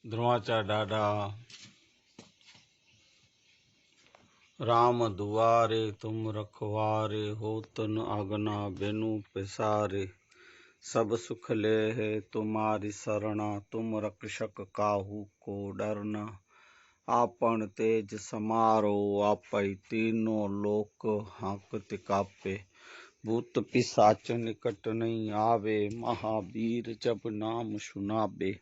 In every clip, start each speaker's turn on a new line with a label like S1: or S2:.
S1: ध्रुवाचा डाडा राम दुआरे तुम रखवारे होत न आगना बेनु पेसारे सब सुख ले है तुम्हारी शरणा तुम रक्षक काहू को डरना आपन तेज समारो आपै तीनों लोक हांकत कापे भूत पिशाच निकट नहीं आवे महावीर जब नाम सुनाबे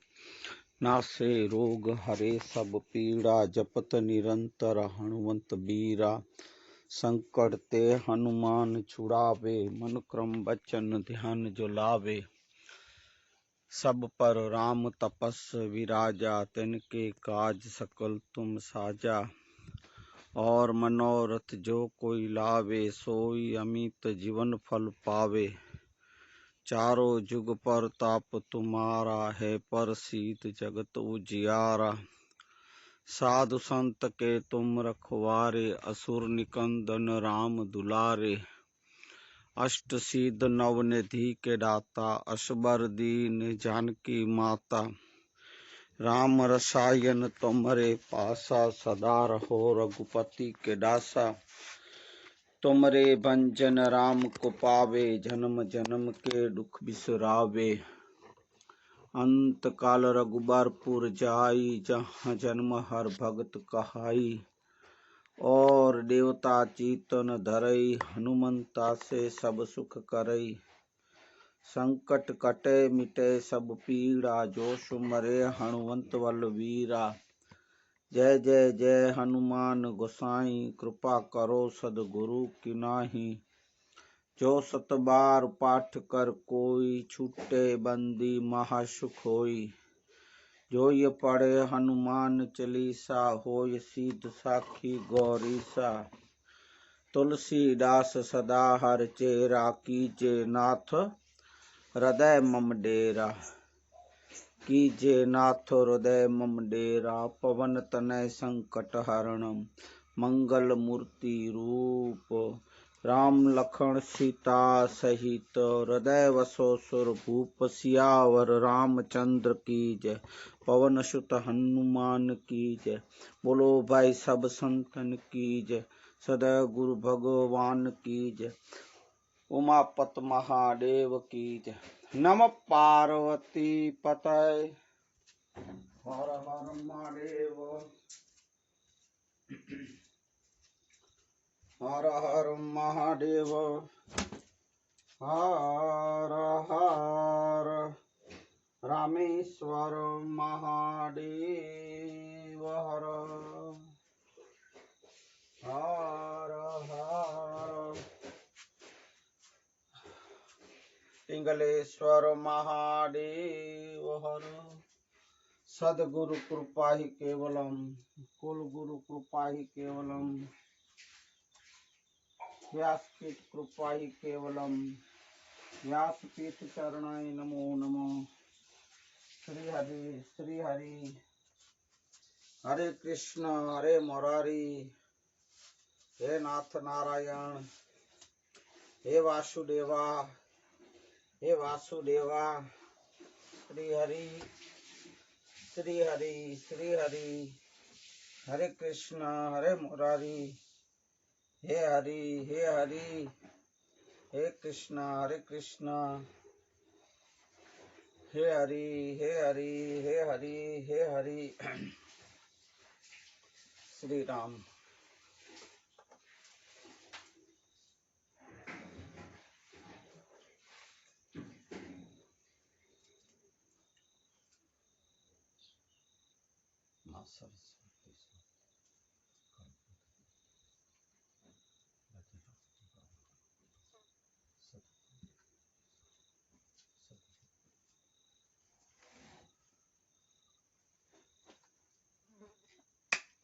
S1: नासे रोग हरे सब पीड़ा जपत निरंतर हनुमंत बीरा संकट ते हनुमान छुड़ावे मन क्रम बचन ध्यान जो लावे सब पर राम तपस्वी राजा तिनके काज सकल तुम साजा और मनोरथ जो कोई लावे सोई अमित जीवन फल पावे चारों जुग पर ताप तुम्हारा है प्रसिद्ध जगत उजियारा साधु संत के तुम रखवारे असुर निकंदन राम दुलारे अष्ट सिद्ध नव निधि के दाता असबर दीन जानकी माता राम रसायन तुम्हारे पासा सदा रहो रघुपति के दासा तुमरे भंजन राम को पावे जन्म जन्म के दुख बिसरावे अंत काल रघुबरपुर जाई जहाँ जन्म हर भगत कहाई और देवता चीतन धरई हनुमंता से सब सुख करई संकट कटे मिटे सब पीड़ा जो सुमरे हनुमंत बलवीरा जय जय जय हनुमान गोसाई कृपा करो सद्गुरु की नाही जो सत बार पाठ कर कोई छूटे बंदी महासुख होई जो ये पढ़े हनुमान चालीसा होय सिद्ध साखी गौरीसा तुलसीदास सदा हर चेरा कीजे नाथ हृदय मम डेरा कीजे नाथ हृदय मम डेरा पवन तनय संकट हरणम मंगल मूर्ति रूप राम लखन सीता सहित हृदय वसो सुर भूप सियावर रामचंद्र की जय पवन सुत हनुमान की जय बोलो भाई सब संतन की जय सदैव गुरु भगवान की जय उमापत महादेव की जय नम पार्वती पतय हर हर महादेव हर हर महादेव हर हर रामेश्वर महादेव हर हर हर पिंगलेश्वर महादेव हर सद्गुरु कृपा ही केवलम कुल गुरु कृपा ही केवलम व्यासपीठ कृपा ही केवलम व्यासपीठ चरणाय नमो नमो श्री हरि हरे कृष्ण हरे मुरारी हे नाथ नारायण हे वासुदेवा श्री हरि हरे कृष्ण हरे मुरारी हे हरि हे कृष्ण हे हरि श्री राम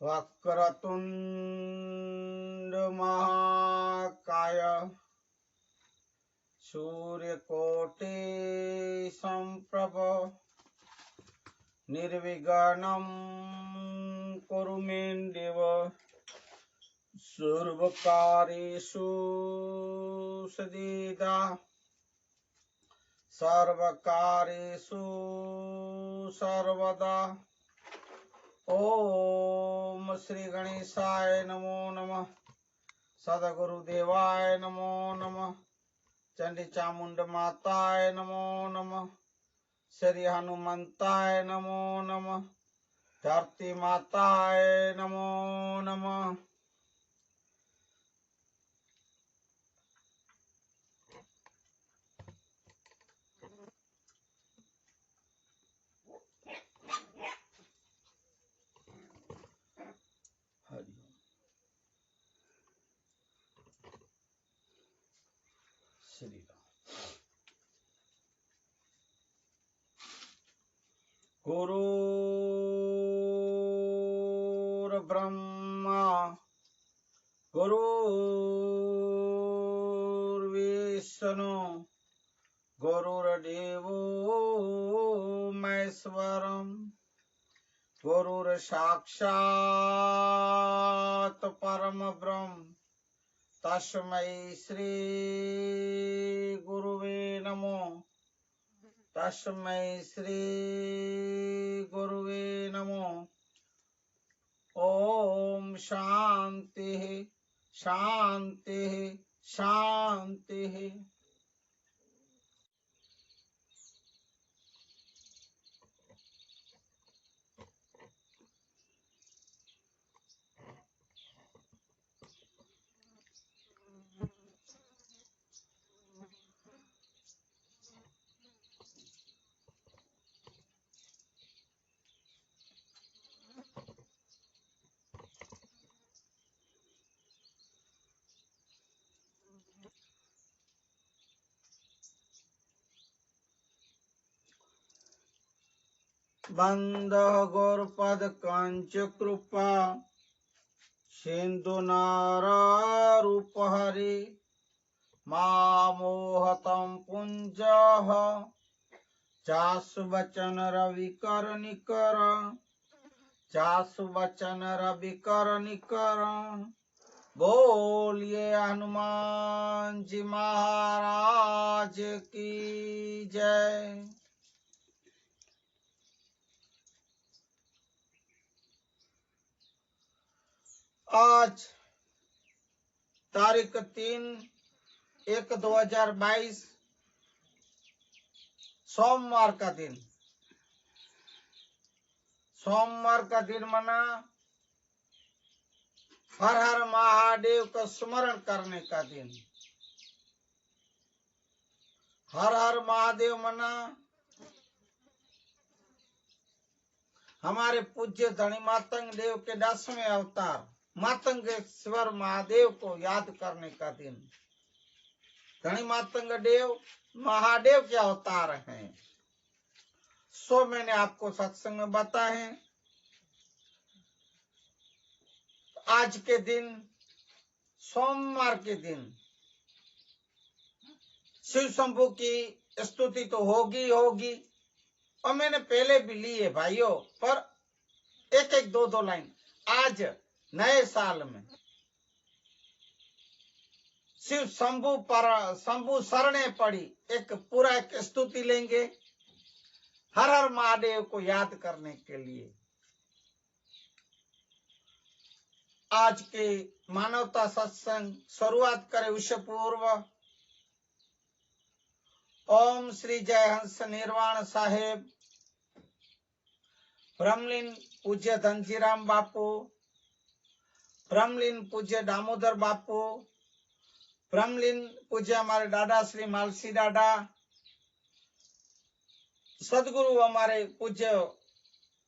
S1: वक्रतुंड महाकाय सूर्यकोटि संप्रभ निर्विघ्नं कुरु मे देव सर्वकार्येषु सदिदा सर्वकार्येषु सर्वदा ओम श्री गणेशाय नमो नमः। सदगुरुदेवाय नमो नमः। चंडी चामुंड माताय नमो नमः। श्री हनुमंताय नमो नमः। धरती माताय नमो नमः। श्री राम। गुरुर्ब्रह्मा गुरुर्विष्णु गुरुर्देवो महेश्वरम् गुरुर्साक्षात् परम ब्रह्म तस्मै श्री गुरुवे नमो। तस्मै श्री गुरुवे नमो। ओम शांति शांति शांति। बंदः गौरपद कंच कृपा सिंधु नारारूपहरि मामोहतं पुंजः चासु वचन रविकर निकर चासु वचन रविकर निकर। बोलिए हनुमान जी महाराज की जय। आज तारीख 3/1/2022 सोमवार का दिन। सोमवार का दिन मना हर हर महादेव का स्मरण करने का दिन। हर हर महादेव मना हमारे पूज्य धनी मातंग देव के 10वें अवतार मातंगेश्वर महादेव को याद करने का दिन। धनी मातंग देव महादेव के अवतार हैं। सो मैंने आपको सत्संग में बताए। आज के दिन सोमवार के दिन शिव शंभू की स्तुति तो होगी होगी और मैंने पहले भी ली है भाइयों, पर एक एक दो लाइन आज नए साल में शिव शंभू पर शंभू शरणे पड़ी एक पूरा एक स्तुति लेंगे हर हर महादेव को याद करने के लिए। आज के मानवता सत्संग शुरुआत करें उससे पूर्व ओम श्री जय हंस निर्वाण साहेब ब्रह्मलीन पूज्य धनजीराम बापू, ब्रह्मलीन पूज्य दामोदर बापू, ब्रह्मलीन पूज्य हमारे दादा श्री मालसी दादा, सदगुरु हमारे पूज्य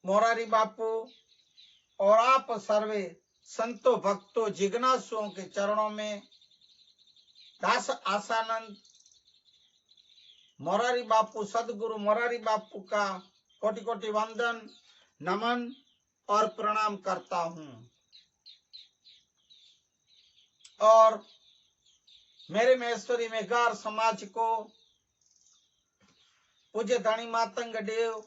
S1: मोरारी बापू और आप सर्वे संतों भक्तों जिज्ञासुओं के चरणों में दास आसानंद मोरारी बापू सदगुरु मोरारी बापू का कोटि कोटि वंदन नमन और प्रणाम करता हूं। और मेरे महेश्वरी मेघार समाज को पूज्य धनी मातंग देव,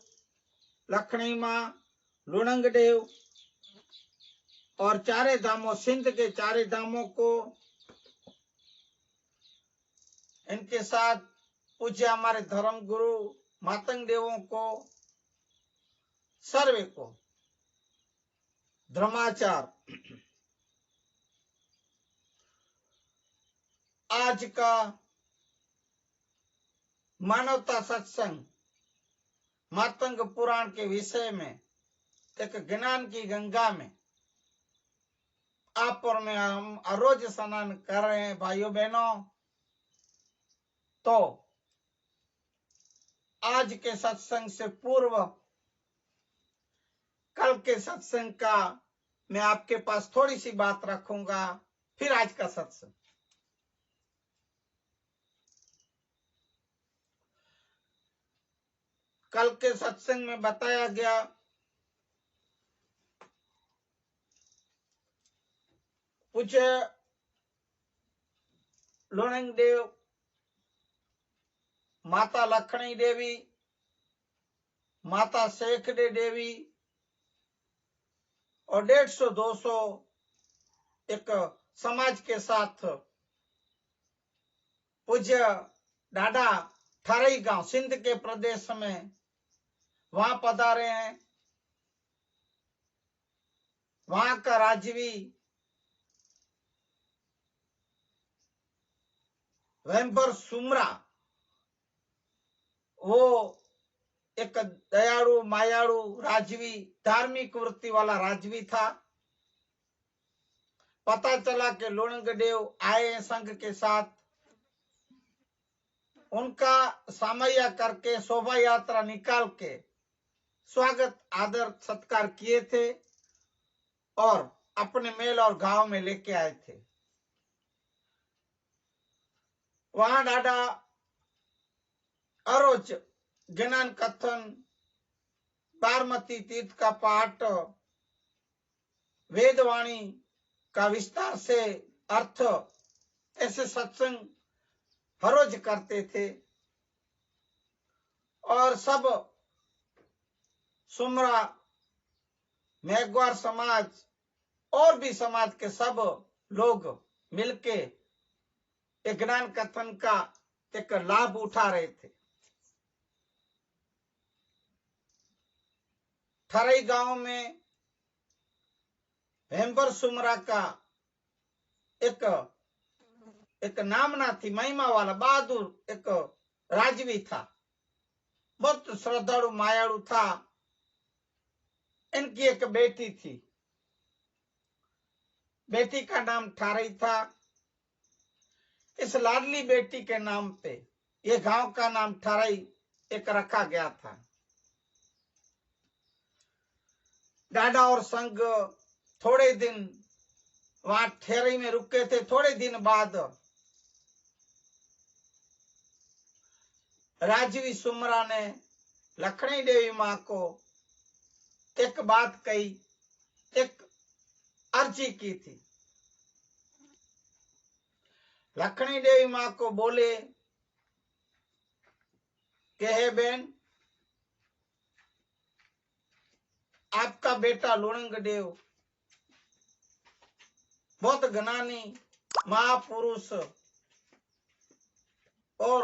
S1: लखनी माँ, लुणंग देव और चारे धामों सिंध के चारे धामों को, इनके साथ पूज्य हमारे धर्म गुरु मातंग देवों को, सर्वे को धर्माचार। आज का मानवता सत्संग मातंग पुराण के विषय में एक ज्ञान की गंगा में आप और मैं हम रोज स्नान कर रहे हैं भाइयों बहनों। तो आज के सत्संग से पूर्व कल के सत्संग का मैं आपके पास थोड़ी सी बात रखूंगा, फिर आज का सत्संग। कल के सत्संग में बताया गया पूज्य लोणंग देव, माता लखनी देवी, माता शेखडे देवी और 150-200 एक समाज के साथ पूज्य डाडा ठरई गांव सिंध के प्रदेश में वहां पधारे हैं। वहां का राजवी वेम्बर सुमरा वो एक दयालु मायालु राजवी धार्मिक वृत्ति वाला राजवी था। पता चला कि लोणंग देव आए संघ के साथ, उनका सामया करके शोभा यात्रा निकाल के स्वागत आदर सत्कार किए थे और अपने मेल और गांव में लेके आए थे। वहां डाडा अरोज ज्ञान कथन, बारमती तीर्थ का पाठ, वेदवाणी का विस्तार से अर्थ, ऐसे सत्संग हर रोज करते थे। और सब सुमरा मेघवार समाज और भी समाज के सब लोग मिलके एक ज्ञान कथन का एक लाभ उठा रहे थे। ठरई गांव में हेम्बर सुमरा का एक नामना थी, महिमा वाला बहादुर एक राजवी था, बहुत श्रद्धालु मायालु था। इनकी एक बेटी थी, बेटी का नाम ठारई था। इस लाडली बेटी के नाम पे ये गांव का नाम ठारई एक रखा गया था। डाडा और संघ थोड़े दिन वहां ठेरई में रुके थे। थोड़े दिन बाद राजवी सुमरा ने लखनी देवी मां को एक बात कही, एक अर्जी की थी। लखनी देवी मां को बोले कि हे बहन, आपका बेटा लोणंग देव बहुत ज्ञानी महापुरुष और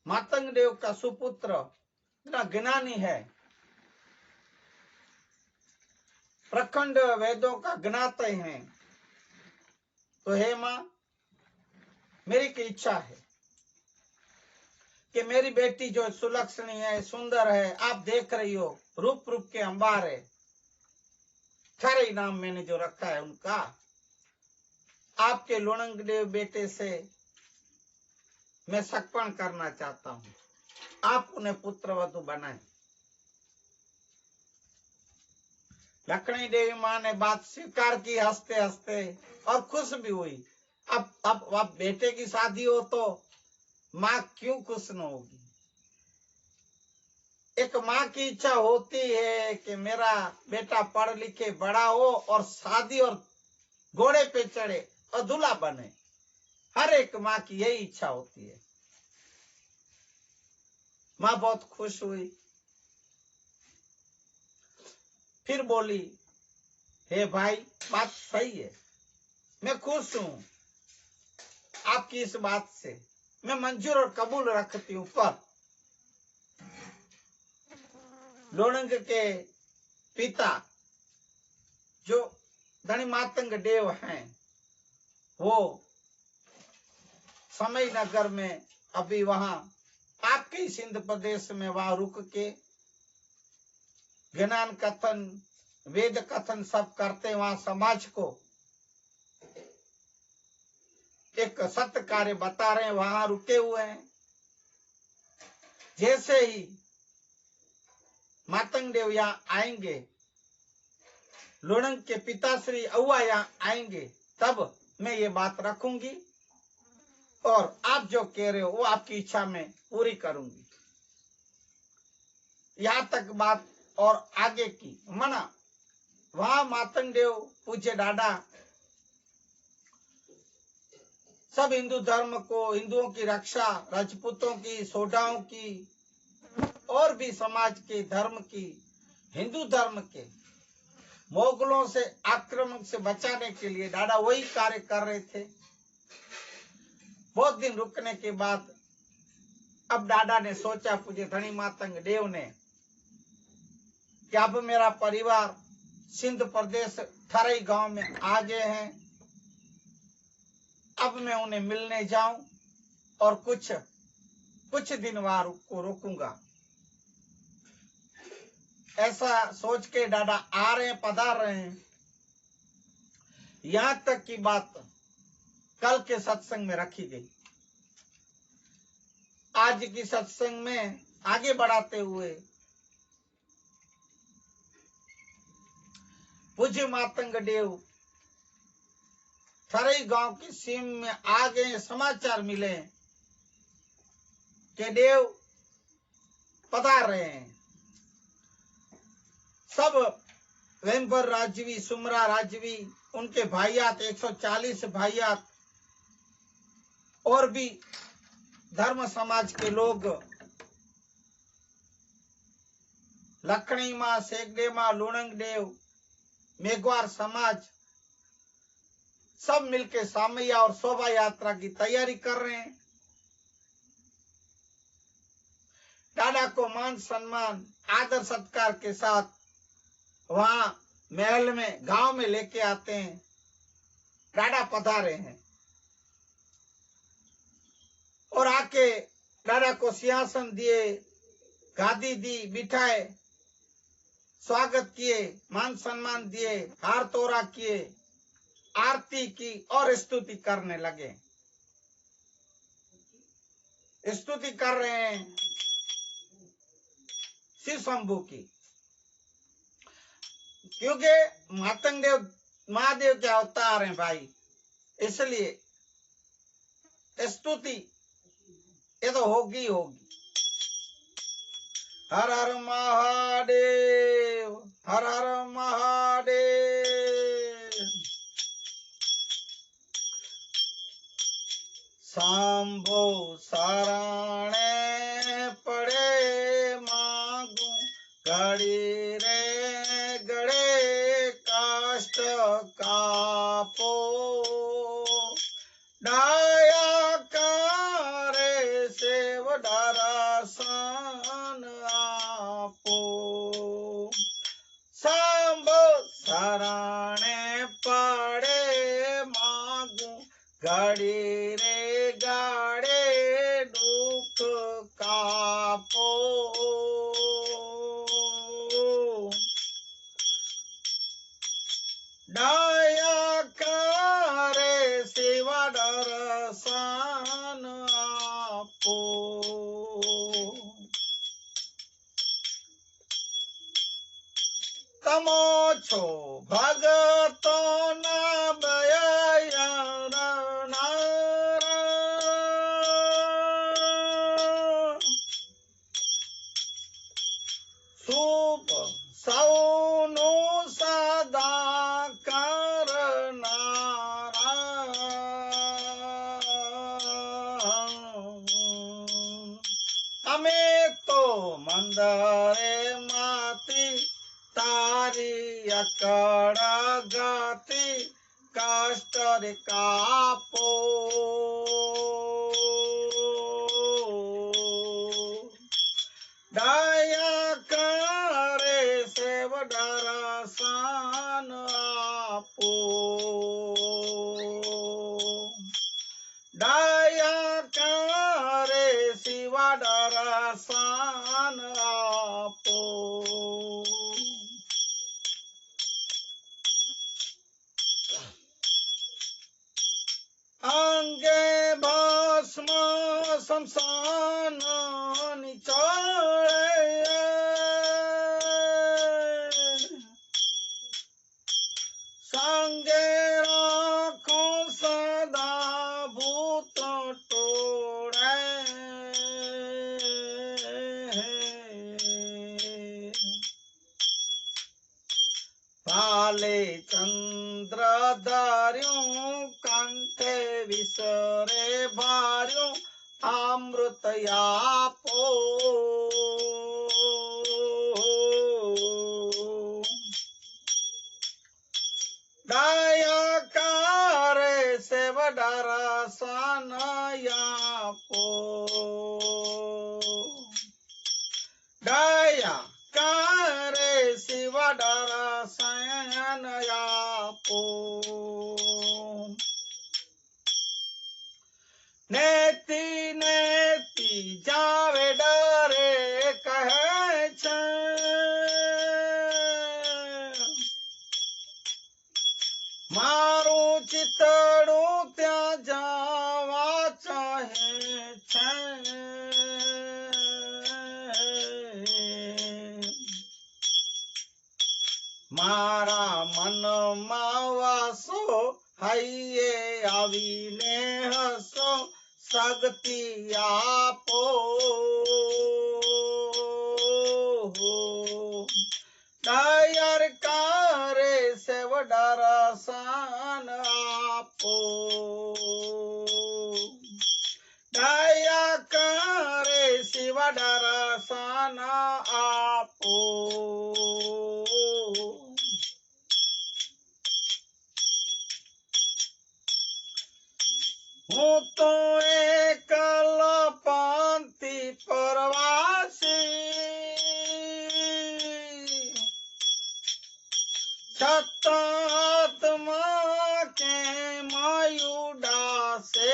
S1: मातंग देव का सुपुत्र इतना ज्ञानी है, प्रखंड वेदों का ज्ञाते हैं। तो हे मां, मेरी की इच्छा है कि मेरी बेटी जो सुलक्षणी है, सुंदर है, आप देख रही हो, रूप रूप के अंबार है, ठरई नाम मैंने जो रखा है उनका, आपके लोणंग देव बेटे से मैं सकपन करना चाहता हूं, आप उन्हें पुत्र वधु बनाए। लखनी देवी मां ने बात स्वीकार की हंसते हंसते और खुश भी हुई। अब बेटे की शादी हो तो मां क्यों खुश न होगी। एक मां की इच्छा होती है कि मेरा बेटा पढ़ लिखे बड़ा हो और शादी और घोड़े पे चढ़े और दूल्हा बने। हर एक मां की यही इच्छा होती है। मां बहुत खुश हुई, फिर बोली, हे भाई, बात सही है, मैं खुश हूं आपकी इस बात से, मैं मंजूर और कबूल रखती हूं। पर लोणंग के पिता जो धनी मातंग देव हैं वो समय नगर में अभी वहां आपके सिंध प्रदेश में वहां रुक के ज्ञान कथन वेद कथन सब करते वहां समाज को एक सत्य कार्य बता रहे हैं, वहां रुके हुए हैं। जैसे ही मातंग देव यहाँ आएंगे, लुणंग के पिताश्री अव्वा यहाँ आएंगे, तब मैं ये बात रखूंगी और आप जो कह रहे हो वो आपकी इच्छा में पूरी करूंगी। यहाँ तक बात और आगे की मना वहां मातंग देव पूज्य डाडा सब हिंदू धर्म को, हिंदुओं की रक्षा, राजपूतों की, सोडाओं की और भी समाज के धर्म की, हिंदू धर्म के मोगलों से आक्रमण से बचाने के लिए डाडा वही कार्य कर रहे थे। बहुत दिन रुकने के बाद अब डाडा ने सोचा, पूज्य धनी मातंग देव ने, कि अब मेरा परिवार सिंध प्रदेश थरई गांव में आ गए हैं, अब मैं उन्हें मिलने जाऊं और कुछ दिन वहां को रोकूंगा। ऐसा सोच के डाडा आ रहे हैं, पधार रहे हैं। यहां तक की बात कल के सत्संग में रखी गई। आज की सत्संग में आगे बढ़ाते हुए पूज्य मातंग देव थरई गांव की सीम में आ गए। समाचार मिले कि देव पधार रहे हैं। सब वेम्बर राजवी, सुमरा राजवी, उनके भाइयात 140 भाइयात और भी धर्म समाज के लोग, लखनी माँ, सेगडे माँ, लुणंग देव, मेघवार समाज सब मिलके सामैया और शोभा यात्रा की तैयारी कर रहे हैं। डाडा को मान सम्मान आदर सत्कार के साथ वहां महल में, गांव में लेके आते हैं। डाडा पधारे हैं और आके डाडा को सिंहासन दिए, गादी दी, बिठाए, स्वागत किए, मान सम्मान दिए, हार तोरा किए, आरती की और स्तुति करने लगे। स्तुति कर रहे हैं शिव शंभू की, क्योंकि मातंग देव महादेव के अवतार हैं भाई, इसलिए स्तुति ये तो होगी होगी। हर हर महादेव, हर हर महादेव। शंभो शरणे पड़े मांगू, घड़ी रे गड़े काष्ट कापो, डाया करे सेव दर्शन आपो। शंभो शरणे पड़े मांगू, घड़ी रे गाड़े दुख कापो। डाया करे सेवा दर्शन आपो। तमो छो भगतो न बयार नारा, सूप सौनु सदा करनारा। हमें तो मंदरे माती तारी अकड़ा गाती, काष्ट रे कापो। डाया करे सेव डरा दर्शन आपो दया करे शिवा दर्शन आपो अंगे भस्म शमशान निचोड़े संगे राखो सदा भूत टोड़े पाले चंद्र धार्यों कंठे विसरे भार्यों अमृत यापो दया करे सेव दर्शन यापो दया करे शिव दर्शन यापो नेति नेति जावे डरे कहे छे मारू चितड़ू त्या जावा चाहे छे मारा मन मावासो हइये आवीने हसो शक्ति आपो दया करे सेव दर्शन आपो दया करे शिव दर्शन आपो हूँ तो एकल पंथी प्रवासी छतात्मा के मायुडासे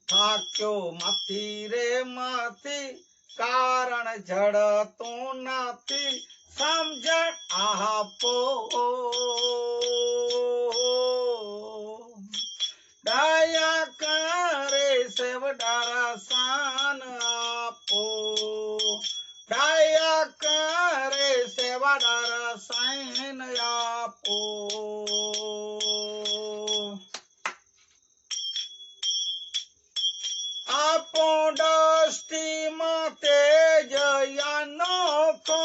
S1: थाक्यो मथी रे माथी कारण जड़ तू नाथी समझण आपो दया करे सेव दर्शन आपो दया करे सेव दर्शन आपो आपो दृष्टि माते जयानो को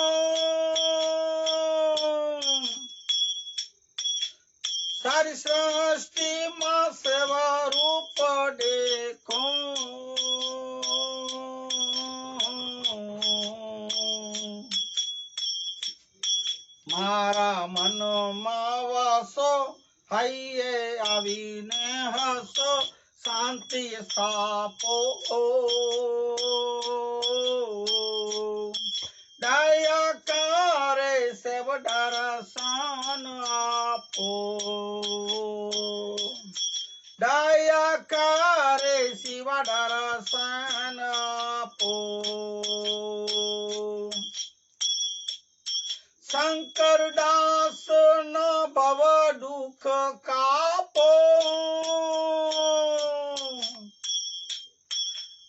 S1: सारी सृष्टि मां सेवा रूप देखो मारा मन मावासो हइये आवीने हसो शांति स्थापो दया करे सेव दर्शन आपो दया करे शिव दर्शन आपो शंकर दास न भव दुख कापो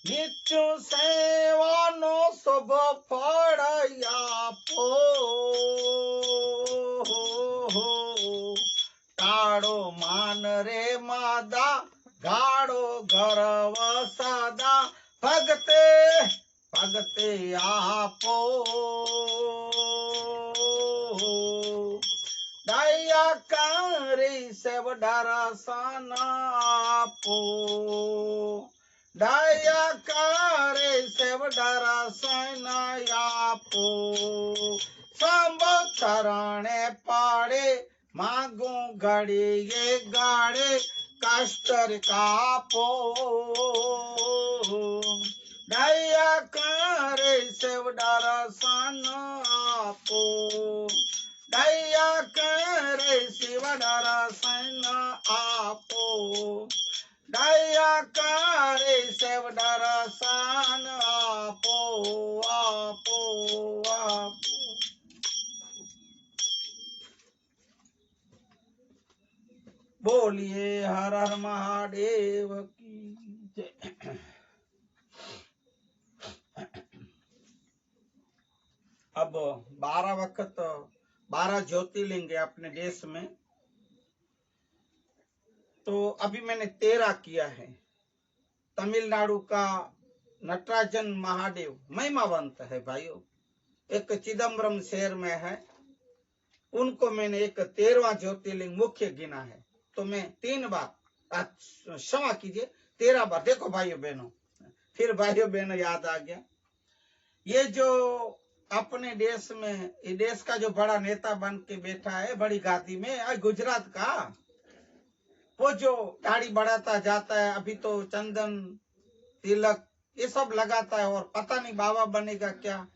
S1: नित्य सेवा नो शुभ फल आपो टाड़ो मान रे मादा गाड़ो गर्व सदा भगते भगते आपो दया करे सेव दर्शन आपो दया करे सेव दर्शन आपो संबोधरणे पाड़े मागो घड़िए गाड़े कष्टर कापो दया कर शिव दर्शन आपो, दया करे शिव दर्शन आपो, दया करे शिव दर्शन आपो, आपो, आपो। बोलिए हर हर महादेव की जय। अब 12 वक्त 12 ज्योतिर्लिंग है अपने देश में, तो अभी मैंने 13 किया है। तमिलनाडु का नटराजन महादेव महिमावंत है भाइयों, एक चिदम्बरम शहर में है, उनको मैंने एक 13वां ज्योतिर्लिंग मुख्य गिना है। तो मैं 3 बार, क्षमा कीजिए 13 बार। देखो भाइयों बहनों, फिर भाइयों बहनों याद आ गया, ये जो अपने देश में, ये देश का जो बड़ा नेता बन के बैठा है बड़ी गादी में, गुजरात का, वो जो दाढ़ी बढ़ाता जाता है, अभी तो चंदन तिलक ये सब लगाता है, और पता नहीं बाबा बनेगा क्या।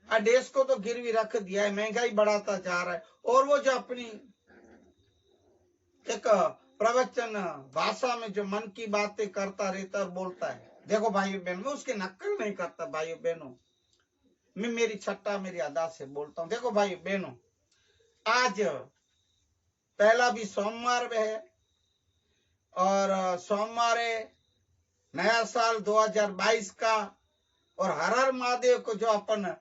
S1: देश को तो गिरवी रख दिया है, महंगाई बढ़ाता जा रहा है, और वो जो अपनी एक प्रवचन भाषा में जो मन की बातें करता रहता और बोलता है। देखो भाइयों बहनों, मैं उसकी नकल नहीं करता भाइयों बहनों, मैं मेरी छट्टा मेरी अदा से बोलता हूँ। देखो भाइयों बहनों, आज पहला भी सोमवार में है, और सोमवार है नया साल 2022 का, और हर हर महादेव को जो अपन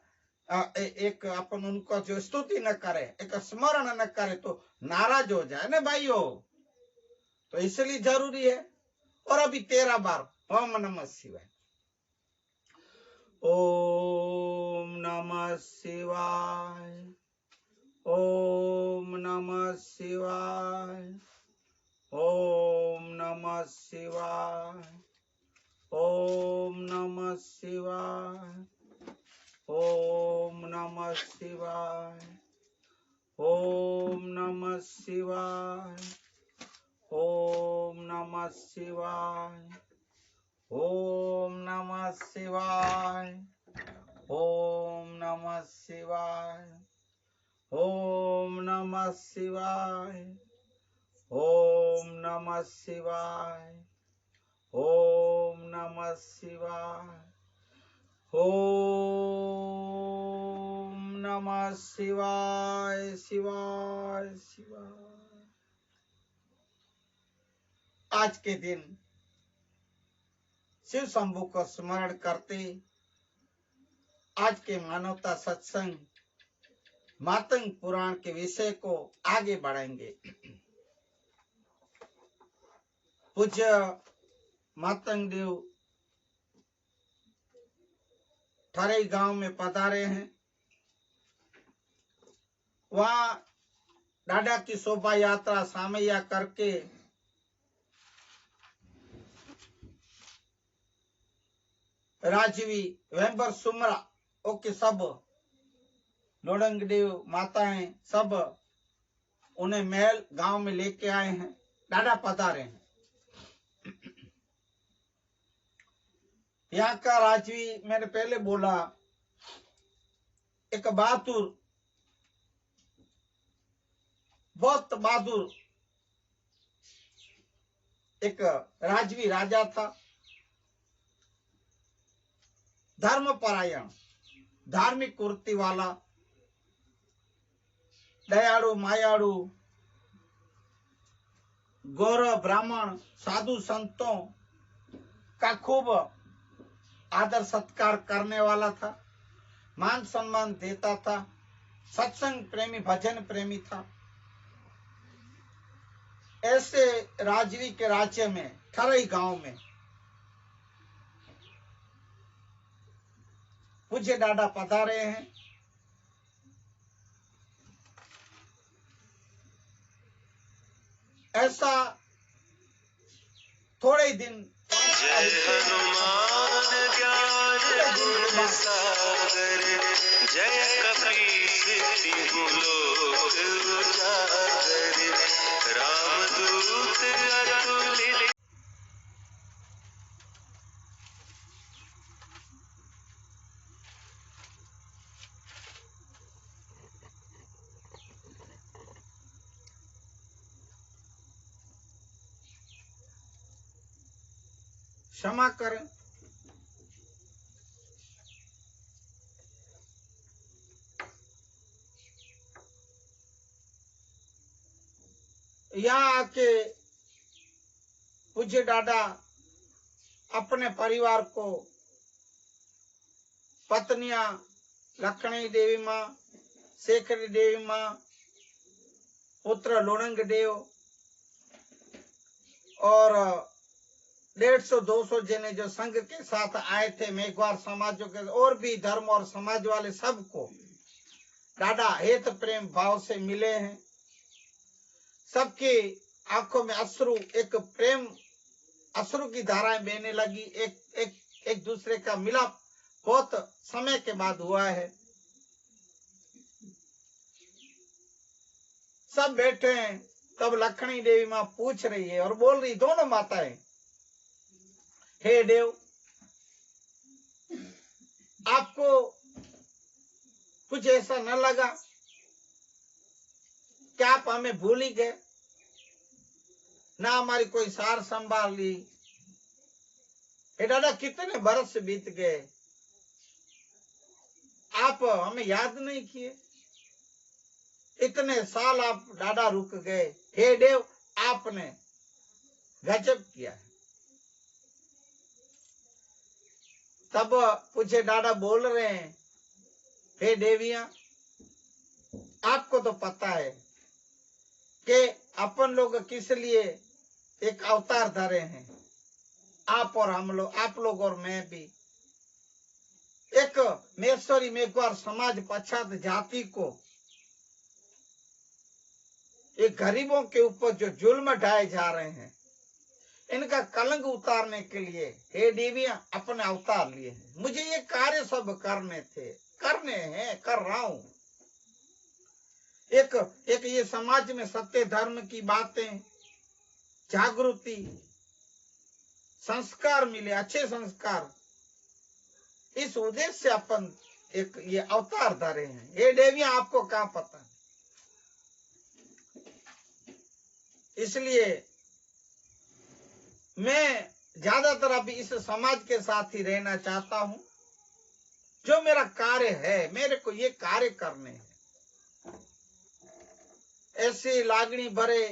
S1: एक अपन उनको जो स्तुति न करे, एक स्मरण न करे तो नाराज हो जाए ना भाइयों, तो इसलिए जरूरी है। और अभी 13 बार ओम नमः शिवाय, ओम नमः शिवाय, ओम नमः शिवाय, ओम नमः शिवाय, ओम नमः शिवाय, ओम नमः शिवाय, ओम नमः शिवाय, ओम नमः शिवाय, ओम नमः शिवाय, ओम नमः शिवाय, ओम नमः शिवाय, ओम नमः शिवाय, ओम नमः शिवाय, ओम नमः शिवाय, शिवाय शिवाय। आज के दिन शिव शंभु को स्मरण करते आज के मानवता सत्संग मातंग पुराण के विषय को आगे बढ़ाएंगे। पूज्य मातंग देव ठरई गांव में पधारे हैं, वहां डाडा की शोभा यात्रा सामैया करके राजवी वेम्बर सुमरा ओके सब लोडंग देव माताएं सब उन्हें महल गांव में लेके आए हैं, डाडा पधारे हैं। यहाँ का राजवी मैंने पहले बोला एक बहादुर, बहुत बहादुर एक राजवी राजा था, धर्मपरायण, धार्मिक वृत्ति वाला, दयालु मायालु, गौरव ब्राह्मण साधु संतों का खूब आदर सत्कार करने वाला था, मान सम्मान देता था, सत्संग प्रेमी भजन प्रेमी था। ऐसे राजवी के राज्य में ठरई गांव में पूज्य डाडा पधारे हैं। ऐसा थोड़े ही दिन
S2: जय हनुमान ज्ञान गुण सागर, जय कपीस तिहु लोक उजागर, रामदूत अतुलित।
S1: क्षमा करें। यहाँ आके पूज्य दादा अपने परिवार को, पत्नियां लखनी देवी माँ, शेखरी देवी माँ, पुत्र लुणंग देव और 150-200 जने जो संघ के साथ आए थे, मेघवार समाजों के और भी धर्म और समाज वाले सबको दादा हेत प्रेम भाव से मिले हैं। सबकी आंखों में अश्रु, एक प्रेम अश्रु की धाराएं बहने लगी। एक दूसरे का मिलाप बहुत समय के बाद हुआ है। सब बैठे हैं, तब लखनी देवी माँ पूछ रही है और बोल रही, दोनों माताएं, हे देव, आपको कुछ ऐसा न लगा कि आप हमें भूल ही गए, ना हमारी कोई सार संभाल ली? हे दादा, कितने बरस बीत गए, आप हमें याद नहीं किए? इतने साल आप दादा रुक गए। हे देव, आपने गजब किया है। तब पूछे दादा बोल रहे हैं, हे देवियां, आपको तो पता है कि अपन लोग किस लिए एक अवतार धरे हैं। आप और हम लोग, आप लोग और मैं भी, एक मेश्वरी मेघवार समाज पछात जाति को, ये गरीबों के ऊपर जो जुल्म ढाए जा रहे हैं, इनका कलंक उतारने के लिए हे देवियां अपने अवतार लिए हैं। मुझे ये कार्य सब करने थे, करने हैं, कर रहा हूं। एक ये समाज में सत्य धर्म की बातें, जागृति, संस्कार मिले, अच्छे संस्कार, इस उद्देश्य से अपन एक ये अवतार धरे हैं। हे देवियां, आपको क्या पता? इसलिए मैं ज्यादातर अभी इस समाज के साथ ही रहना चाहता हूं। जो मेरा कार्य है, मेरे को ये कार्य करने हैं। ऐसी लागणी भरे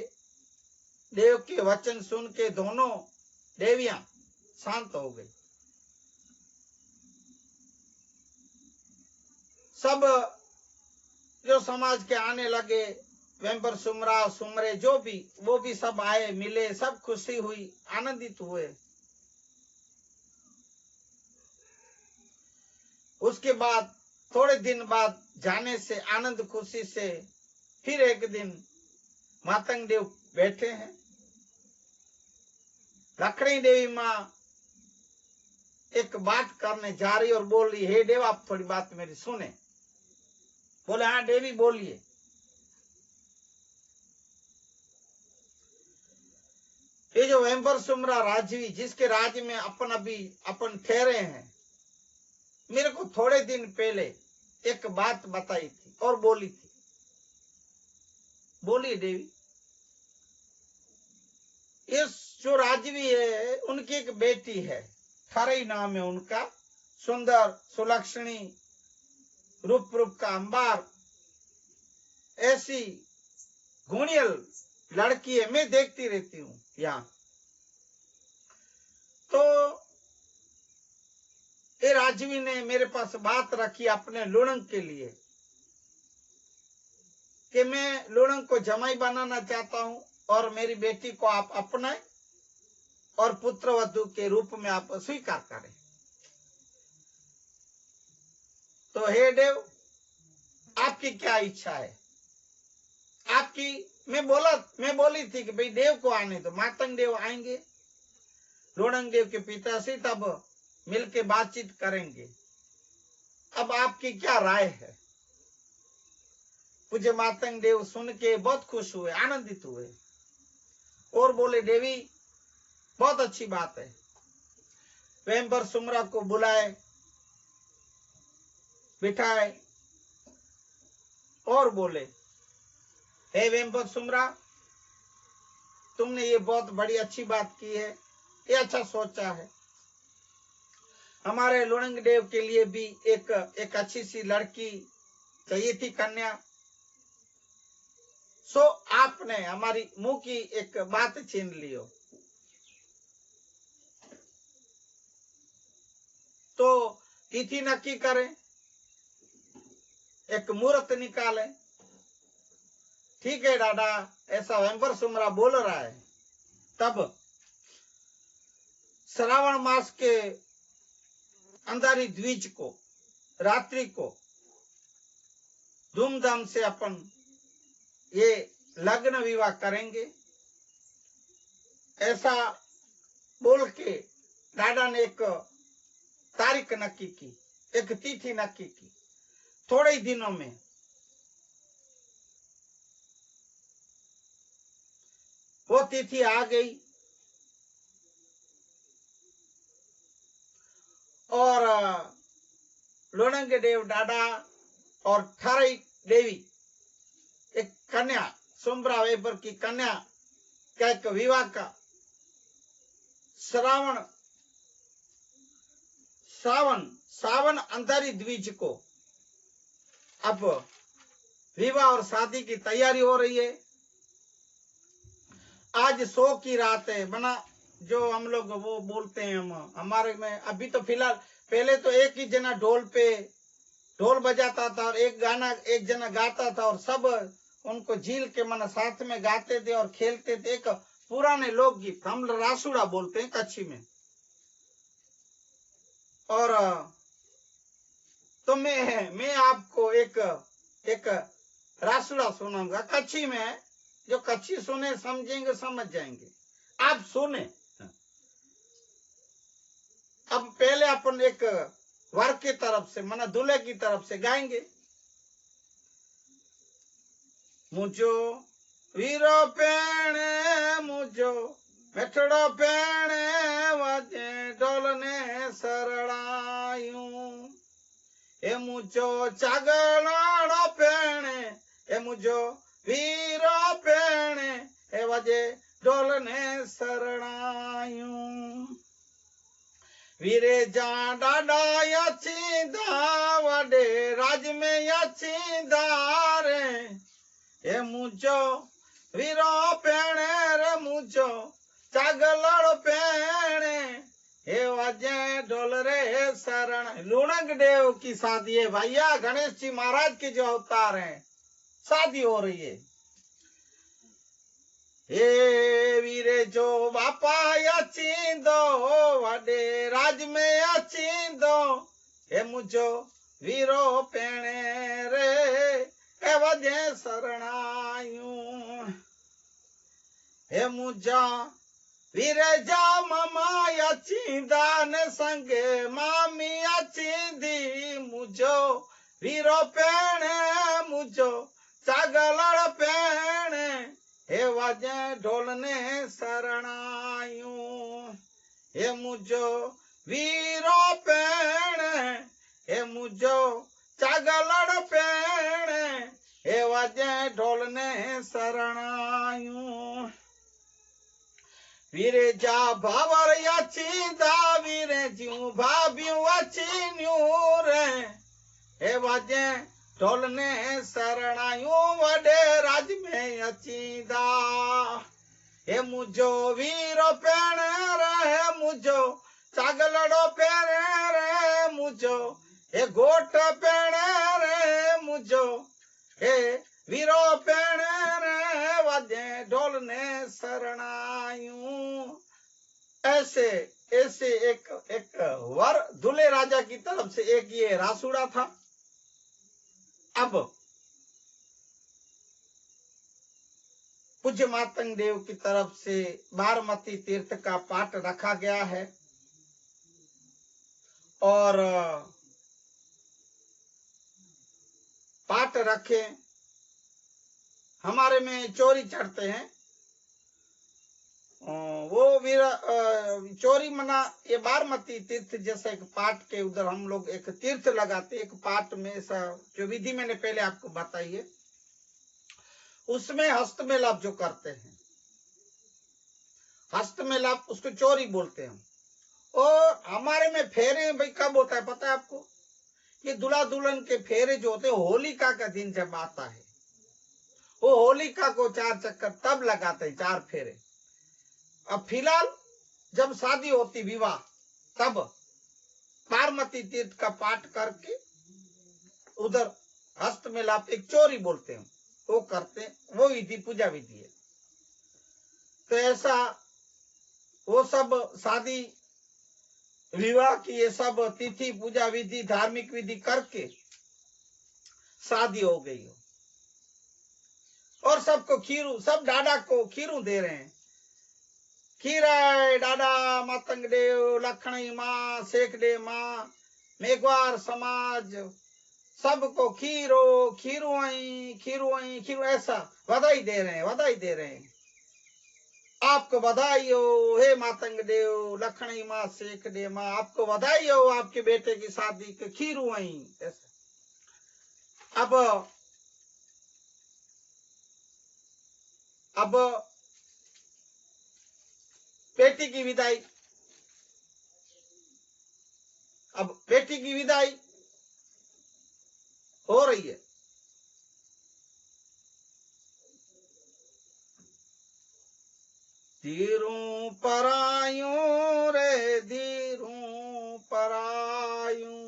S1: देव के वचन सुन के दोनों देवियां शांत हो गई। सब जो समाज के आने लगे, वेम्बर सुमरा सुमरे जो भी, वो भी सब आए, मिले, सब खुशी हुई, आनंदित हुए। उसके बाद थोड़े दिन बाद जाने से, आनंद खुशी से, फिर एक दिन मातंग देव बैठे हैं। लखनी देवी माँ एक बात करने जा रही और बोल रही, हे देव, आप थोड़ी बात मेरी सुने। बोले, हाँ देवी बोलिए। ये जो वेम्बर सुमरा राजवी, जिसके राज्य में अपन ठहरे हैं, मेरे को थोड़े दिन पहले एक बात बताई थी और बोली थी। बोलिए देवी। ये जो राजवी है, उनकी एक बेटी है, थारई नाम है उनका, सुंदर सुलक्षणी, रूप का अंबार, ऐसी गुणियल लड़की है, मैं देखती रहती हूँ यहाँ। तो ये राजवी ने मेरे पास बात रखी अपने लुणंग के लिए कि मैं लुणंग को जमाई बनाना चाहता हूँ और मेरी बेटी को आप अपनाएं और पुत्र वधू के रूप में आप स्वीकार करें। तो हे देव, आपकी क्या इच्छा है? आपकी, मैं बोली थी कि भाई देव को आने दो, मातंग देव आएंगे, लुणंग देव के पिताश्री, तब मिलके बातचीत करेंगे। अब आपकी क्या राय है? पूज्य मातंग देव सुन के बहुत खुश हुए, आनंदित हुए और बोले, देवी बहुत अच्छी बात है। वेम्बर सुमरा को बुलाए, बिठाए और बोले, हे वेम्बर सुमरा, तुमने ये बहुत बड़ी अच्छी बात की है, ये अच्छा सोचा है। हमारे लुणंग देव के लिए भी एक अच्छी सी लड़की चाहिए थी, कन्या। सो आपने हमारी मुंह की एक बात छीन लियो। तो तिथि नक्की करें, एक मुहूर्त निकालें। ठीक है दादा, ऐसा वेम्बर सुमरा बोल रहा है। तब श्रावण मास के अंधारी द्विज को, रात्रि को धूमधाम से अपन ये लग्न विवाह करेंगे, ऐसा बोल के दादा ने एक तारीख नक्की की, एक तिथि नक्की की। थोड़े ही दिनों में वो तिथि आ गई और लुणंग देव दादा और थारी देवी, एक कन्या, सुमरा वेबर की कन्या का एक विवाह का सावन अंधारी द्विज को अब विवाह और शादी की तैयारी हो रही है। आज 100 की रात है बना, जो हम लोग वो बोलते हैं। हम हमारे में अभी तो फिलहाल, पहले तो एक ही जना ढोल पे ढोल बजाता था और एक गाना एक जना गाता था और सब उनको झील के मन साथ में गाते थे और खेलते थे। एक पुराने लोकगीत, हम रासुड़ा बोलते हैं कच्छी में। और तो मैं आपको एक रासुड़ा सुनाऊंगा कच्छी में। जो कच्छी सुने समझेंगे, समझ जाएंगे। आप सुने। अब पहले अपन एक वर की तरफ से, मना दूल्हे की तरफ से गाएंगे। मुझो वीरो पेणे, मुझो मेठड़ो पेणे, वजे ढोलने सरड़ायूं। ए मुझो चागलाड़ो पेणे, ए मुझो वीरो पेणे, ए वजे ढोलने सरड़ायूं। वीरे जा डाडा यचीदा, वडे राज में यचीदा रे। ए मुझो वीरो पेणे रे, मुझो चागलड़ पेणे, ए वजे ढोल रे शरण। लुणंग देव की शादी है भैया, गणेश जी महाराज के जो अवतार हैं, शादी हो रही है। ए वीरे जो बापा यचींदो, वडे राज में यचींदो, ए मुझो वीरो पेणे रे, ए वजे शरणायूं। ए मुझा वीरे जा मामा यचींदा ने संगे मामी यचींदी। मुझो वीरो पेणे, मुझो चागलड़ पेणे, हे वाजे ढोलने शरणायूं। हे मुझो वीरो पेणे, हे मुझो चागलड़ पेणे, हे वाजे ढोलने शरणायूं। वीरे जा भावर यचींदा, वीरे ज्यूं भाभियूं अचीन्यूं रे, हे वाजे ढोलने शरणायूं, वडे राज में अचींदा। हे मुझो वीरो पेणे रे, मुझो चागलड़ो पेणे रे, मुझो हे गोठ पेणे रे, मुझो हे वीरो पेणे रे, वजे ढोलने शरणायूं। ऐसे एक वर दूल्हे राजा की तरफ से एक ये रासुड़ा था। अब पूज्य मातंग देव की तरफ से बारमती तीर्थ का पाठ रखा गया है और पाठ रखे। हमारे में चोरी चढ़ते हैं, वो चोरी मना ये बारमती तीर्थ जैसा एक पाठ के उधर हम लोग एक तीर्थ लगाते, एक पाठ में ऐसा जो विधि मैंने पहले आपको बताई है, उसमें हस्तमेलाप जो करते हैं, हस्तमेलाप उसको चोरी बोलते हैं। और हमारे में फेरे भाई कब होता है पता है आपको? ये दूल्हा दुल्हन के फेरे जो होते हैं होलिका का दिन जब आता है, वो होलिका को 4 चक्कर तब लगाते हैं, 4 फेरे। अब फिलहाल जब शादी होती विवाह, तब पार्वती तीर्थ का पाठ करके उधर हस्त में लाते, एक चोरी बोलते हैं, वो करते हैं, वो विधि पूजा विधि है। तो ऐसा वो सब शादी विवाह की ये सब तिथि पूजा विधि धार्मिक विधि करके शादी हो गई हो, और सबको खीरू, सब डाडा को खीरू दे रहे हैं। खीरा डाडा मातंग देव लखणी माँ शेखडे माँ मेघवार समाज सबको खीरो खीरू ऐसा बधाई दे रहे हैं, बधाई दे रहे हैं। आपको बधाई हो हे मातंग देव लखणी माँ शेख दे माँ, आपको बधाई हो आपके बेटे की शादी के खीरू ऐसा। अब बेटी की विदाई, अब बेटी की विदाई हो रही है। धीरू परायूं रे धीरू परायूं,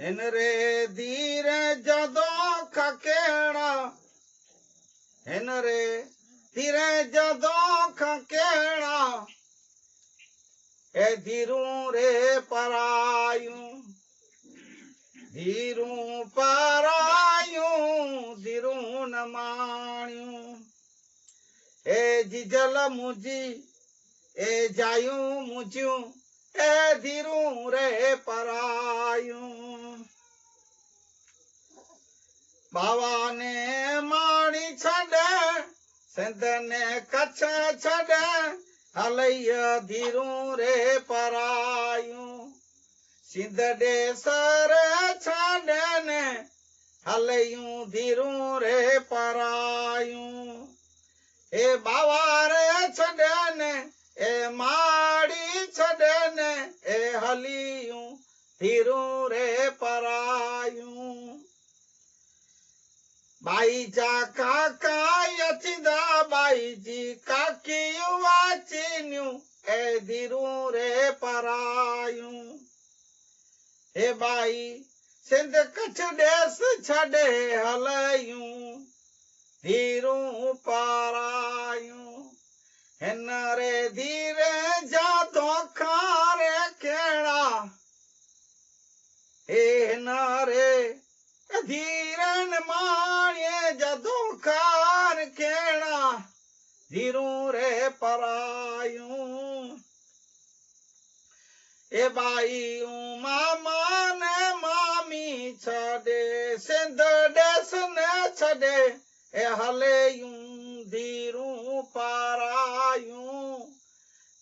S1: इन रे धीरे जदों खकेड़ा, इन रे धीरे जदों खकेड़ा, ए धीरू रे परायूं, धीरू परायूं धीरू न माण्यूं, ए जिजल मुझी ए जायूं मुझियूं, ए धीरू रे परायूं। बाबा ने माड़ी छड़े सिंध ने कच्छ छड़े, हलैया धीरू रे परायूं, सिंध दे सर छड़े ने हलैयूं धीरू रे परायूं। ए बाबा रे छड़े ने ए माड़ी छड़े ने, ए हलियूं धीरू रे परायूं। बाई जा काका यचिदा बाई जी काकी वाचिन्यू, ए धीरू रे परायूं। हे बाई सिंध कच्छ देश छड़े हलयूं धीरू परायूं, हिन रे धीरे जातो खारे केड़ा, हिन रे धीरन माणिये जदों खार केड़ा, धीरू रे परायूं। ए बाई मामा ने मामी छड़े सिंध देश ने छड़े, ए हलेयूं धीरू परायूं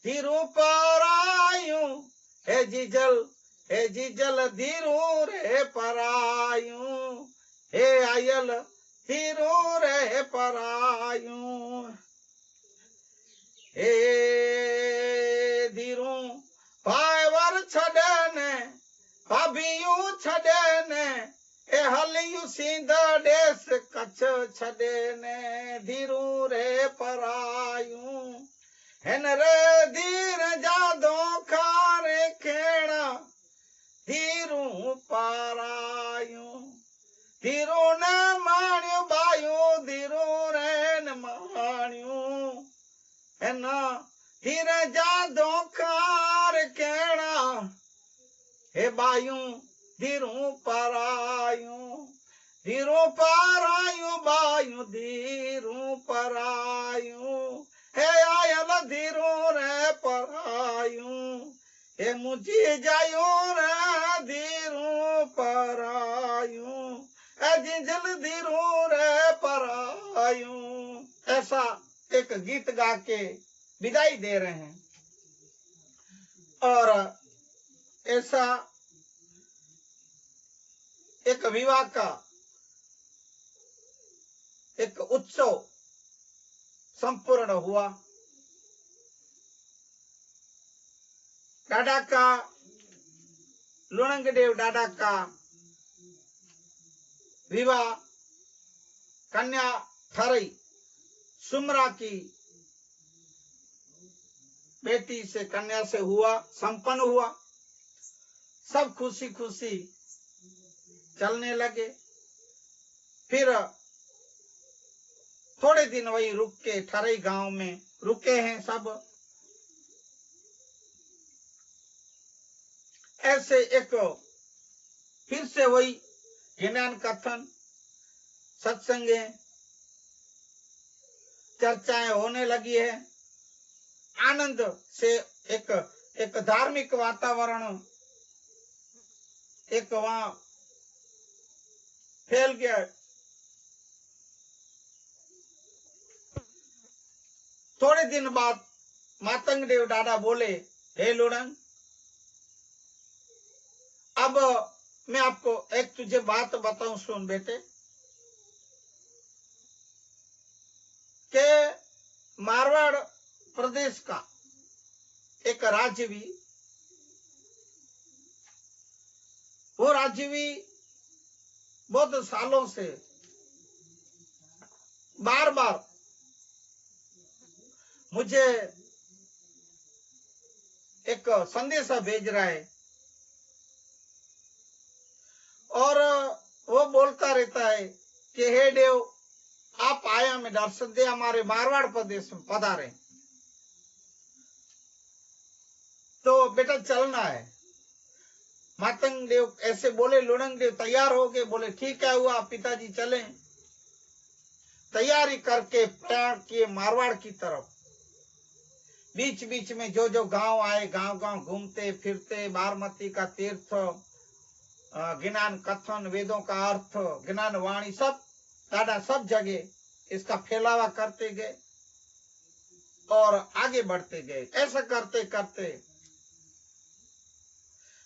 S1: धीरू परायूं, ए जिजल धीरू रे परायूं, हे आयल धीरू रे परायूं। हे धीरू पावर छड़े ने भाभियूं छड़े ने, ए हलियूं सिंध देश कच्छ छड़े ने, धीरू रे परायूं। हिन रे धीर जादों खारे खेड़ा, धीरू परायूं धीरू न माण्यूं बायूं धीरू रे न माण्यूं, हिन धीर जादों खार केड़ा, हे बायूं धीरू परायूं धीरू परायूं बायूं धीरू परायूं, हे आयल धीरू रे परायूं, हे मुझी जायूं रे धीरू परायूं, ए जिंजल धीरू रे परायूं। ऐसा एक गीत गा के विदाई दे रहे हैं। और ऐसा एक विवाह का एक उत्सव संपूर्ण हुआ। डाडा का लुणंग देव डाडा का विवाह कन्या थरई सुमरा की बेटी से कन्या से हुआ, संपन्न हुआ। सब खुशी खुशी चलने लगे। फिर थोड़े दिन वही रुक के थरई गांव में रुके हैं सब। ऐसे एक फिर से वही ज्ञान कथन सत्संगे चर्चाएं होने लगी है। आनंद से एक धार्मिक वातावरण एक वहां फैल गया। थोड़े दिन बाद मातंग देव डाडा बोले, हे लुणंग, अब मैं आपको एक तुझे बात बताऊं, सुन बेटे, के मारवाड़ प्रदेश का एक राज्यवी, वो राज्यवी बहुत सालों से बार बार मुझे एक संदेशा भेज रहा है और वो बोलता रहता है कि हे देव, आप आया में दर्शन दे, हमारे मारवाड़ प्रदेश में पधारे। तो बेटा चलना है। मातंग देव ऐसे बोले। लुणंग देव तैयार हो गए, बोले ठीक है हुआ, पिताजी चले। तैयारी करके प्रयाण किए मारवाड़ की तरफ। बीच बीच में जो जो गांव आए, गांव गांव घूमते फिरते, बारमती का तीर्थ, ज्ञान कथन, वेदों का अर्थ, ज्ञान वाणी, सब दादा सब जगह इसका फैलावा करते गए और आगे बढ़ते गए। ऐसा करते करते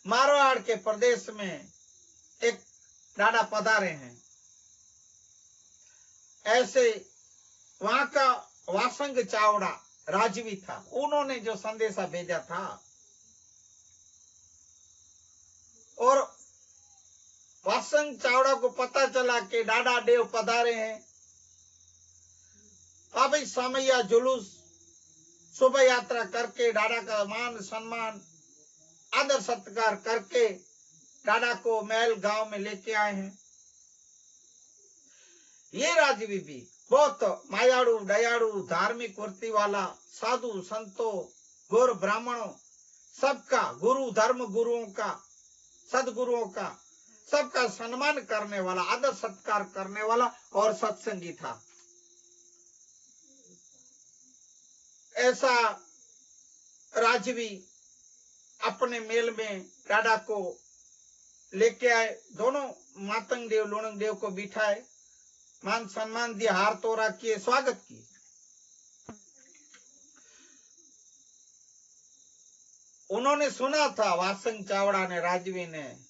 S1: मारवाड़ के प्रदेश में एक दादा पधारे हैं। ऐसे वहां का वासंग चावड़ा राजवी था, उन्होंने जो संदेशा भेजा था और वासंग चावड़ा को पता चला कि डाडा देव पधारे हैं। अब इस समैया जुलूस शोभा यात्रा करके डाडा का मान सम्मान आदर सत्कार करके डाडा को महल गांव में लेके आए हैं। ये राजवी भी बहुत मायाड़ू दयाड़ू धार्मिक वृत्ति वाला, साधु संतों गौर ब्राह्मणों सबका गुरु, धर्म गुरुओं का, सदगुरुओं का सबका सम्मान करने वाला, आदर सत्कार करने वाला और सत्संगी था। ऐसा राजवी अपने मेल में डाडा को लेके आए। दोनों मातंग देव लुणंग देव को बिठाए, मान सम्मान दिया, हार तोरा किए, स्वागत किए। उन्होंने सुना था वासंग चावड़ा ने, राजवी ने,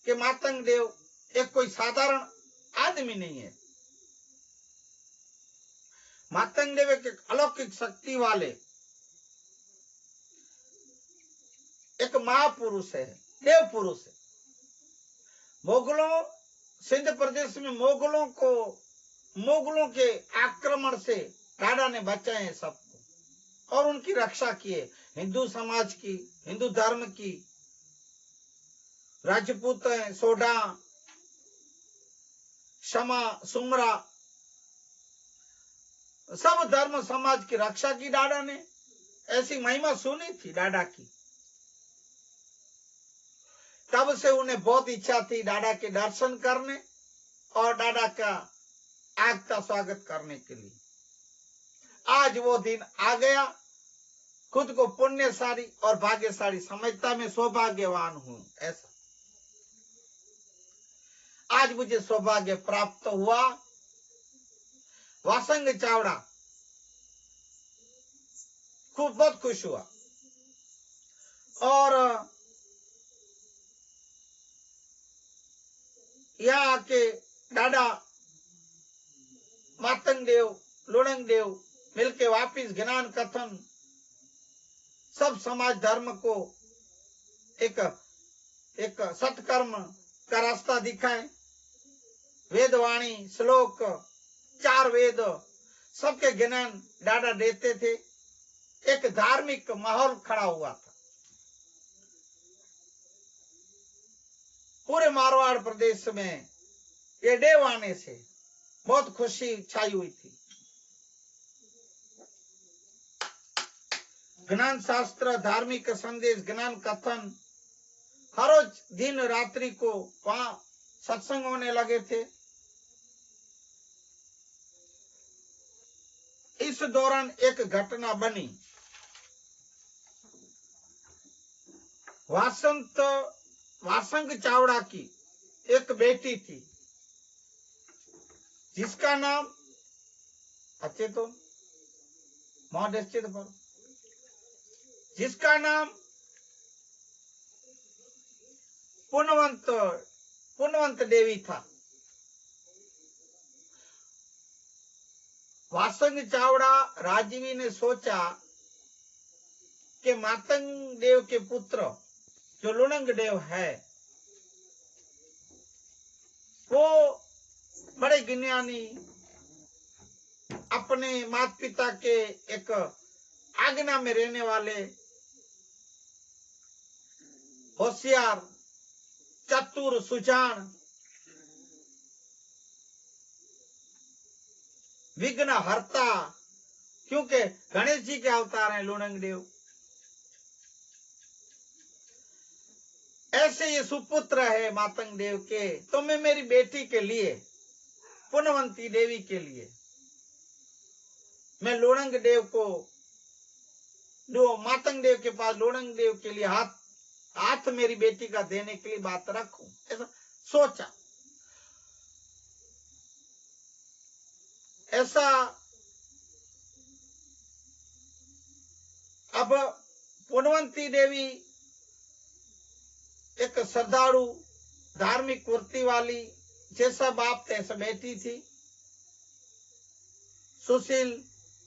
S1: कि मातंग देव एक कोई साधारण आदमी नहीं है। मातंग देव एक अलौकिक शक्ति वाले एक महापुरुष है, देव पुरुष है। मोगलों, सिंध प्रदेश में मोगलों के आक्रमण से डाडा ने बचाए हैं सबको और उनकी रक्षा की है। हिंदू समाज की, हिंदू धर्म की, राजपूत है, सोडा, शमा, सुमरा, सब धर्म समाज की रक्षा की डाडा ने। ऐसी महिमा सुनी थी डाडा की। तब से उन्हें बहुत इच्छा थी डाडा के दर्शन करने और डाडा का आगता स्वागत करने के लिए। आज वो दिन आ गया। खुद को पुण्यशाली और भाग्यशाली समझता, मैं सौभाग्यवान हूं। ऐसा आज मुझे सौभाग्य प्राप्त हुआ। वासंग चावड़ा खूब बहुत खुश हुआ और यहाँ आके डाडा मातंग देव लुणंग देव मिलके वापिस ज्ञान कथन सब समाज धर्म को एक सत्कर्म का रास्ता दिखाए। वेदवाणी, श्लोक, 4 वेद सबके ज्ञान डाडा देते थे। एक धार्मिक माहौल खड़ा हुआ था। पूरे मारवाड़ प्रदेश में ये देव आने से बहुत खुशी छाई हुई थी। ज्ञान शास्त्र, धार्मिक संदेश, ज्ञान कथन हर रोज दिन रात्रि को वहां सत्संग होने लगे थे। इस दौरान एक घटना बनी। वासंग चावड़ा की एक बेटी थी जिसका नाम अचेतन महादेश्चित पर जिसका नाम पुनवंत देवी था। वासंग चावड़ा राजीवी ने सोचा कि मातंग देव के पुत्र जो लुणंग देव है वो बड़े ज्ञानी, अपने माता पिता के एक आज्ञा में रहने वाले, होशियार, चतुर, सुजान, विघ्न हरता, क्योंकि गणेश जी के अवतार हैं लुणंग देव। ऐसे ये सुपुत्र है मातंग देव के, तो मैं मेरी बेटी के लिए, पुनवंती देवी के लिए, मैं लुणंग देव को, जो मातंग देव के पास लुणंग देव के लिए हाथ मेरी बेटी का देने के लिए बात रखूं, ऐसा सोचा। ऐसा अब पुनवंती देवी एक श्रद्धालु, धार्मिक वृत्ति वाली, जैसा बाप तैसा बेटी थी। सुशील,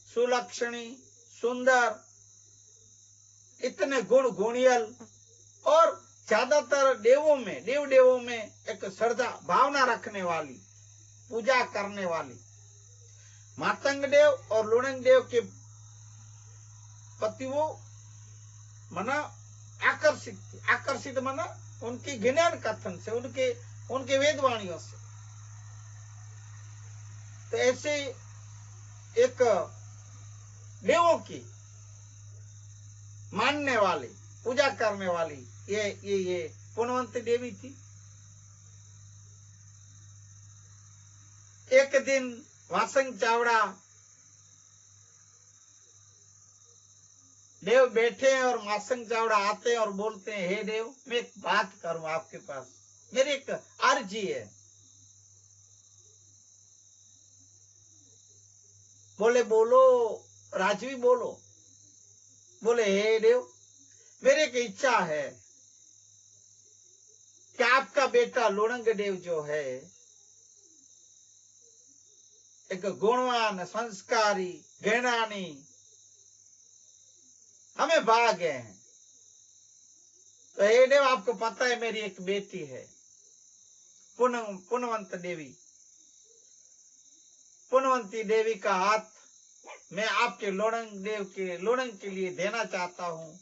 S1: सुलक्षणी, सुंदर, इतने गुण गुणियल और ज्यादातर देवों में एक श्रद्धा भावना रखने वाली, पूजा करने वाली। मातंग देव और लुणंग देव के पति वो मना आकर्षित मना उनकी ज्ञान कथन से, उनके वेदवाणियों से। तो ऐसे एक देवों की मानने वाली, पूजा करने वाली ये पुनवंती देवी थी। एक दिन वासंग चावड़ा देव बैठे हैं और वासंग चावड़ा आते हैं और बोलते हैं, हे देव, मैं एक बात करूं आपके पास, मेरी एक अर्जी है। बोले बोलो राजवी, बोलो। बोले हे देव, मेरी एक इच्छा है कि आपका बेटा लुणंग देव जो है एक गुणवान, संस्कारी, ज्ञानी, हमें भाग गए हैं। तो हे देव, आपको पता है मेरी एक बेटी है पुनवंत देवी। पुनवंती देवी का हाथ मैं आपके लुणंग के लिए देना चाहता हूं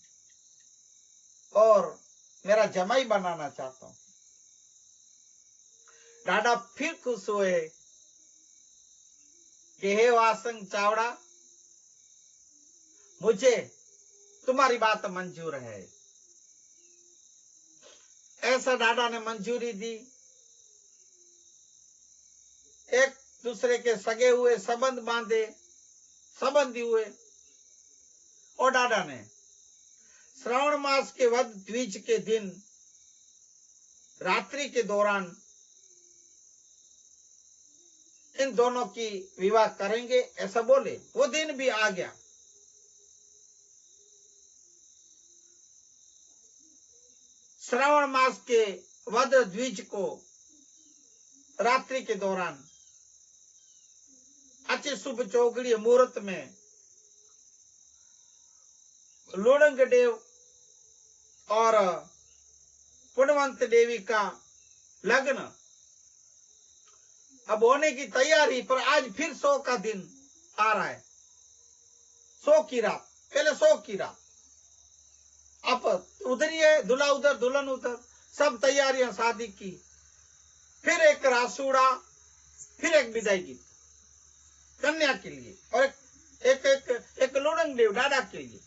S1: और मेरा जमाई बनाना चाहता हूं। दादा फिर खुश हुए कि हे वासंग चावड़ा, मुझे तुम्हारी बात मंजूर है। ऐसा दादा ने मंजूरी दी। एक दूसरे के सगे हुए, संबंधी हुए। और दादा ने श्रावण मास के वध द्विज के दिन रात्रि के दौरान इन दोनों की विवाह करेंगे, ऐसा बोले। वो दिन भी आ गया। श्रावण मास के वध द्विज को रात्रि के दौरान अच्छे शुभ चौगड़ीय मुहूर्त में लुणंग देव और पुण्यवंत देवी का लग्न अब होने की तैयारी, पर आज फिर 100 का दिन आ रहा है। 100 की रात, पहले 100 की रात, अब उधर ही है, दूल्हा उधर दुल्हन उधर, सब तैयारियां शादी की। फिर एक रासूड़ा, फिर एक विदाई गीत कन्या के लिए और एक एक एक लोड़ंग देव दादा के लिए।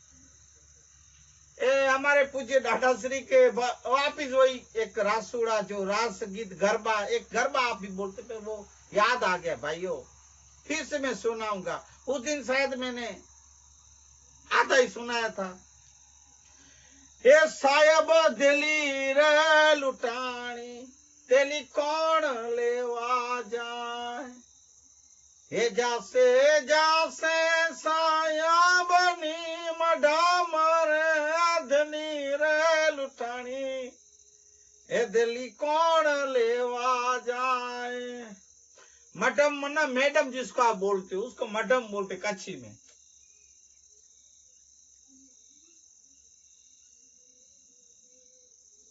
S1: हमारे पूज्य दादा श्री के वापिस वही एक रासूड़ा, जो रास गीत गरबा, एक गरबा आप भी बोलते थे, वो याद आ गया भाइयों, फिर से मैं सुनाऊंगा। उस दिन शायद मैंने आधा ही सुनाया था। हे साहब दिली रे लुटानी, दिली कौन लेवा जाए, हे जासे जासे साहब नी मडाम रे दिली रे लुटानी, हे दिली कौन लेवा जाए। मडम ना मैडम जिसको आप बोलते हो, उसको मडम बोलते कच्छी में।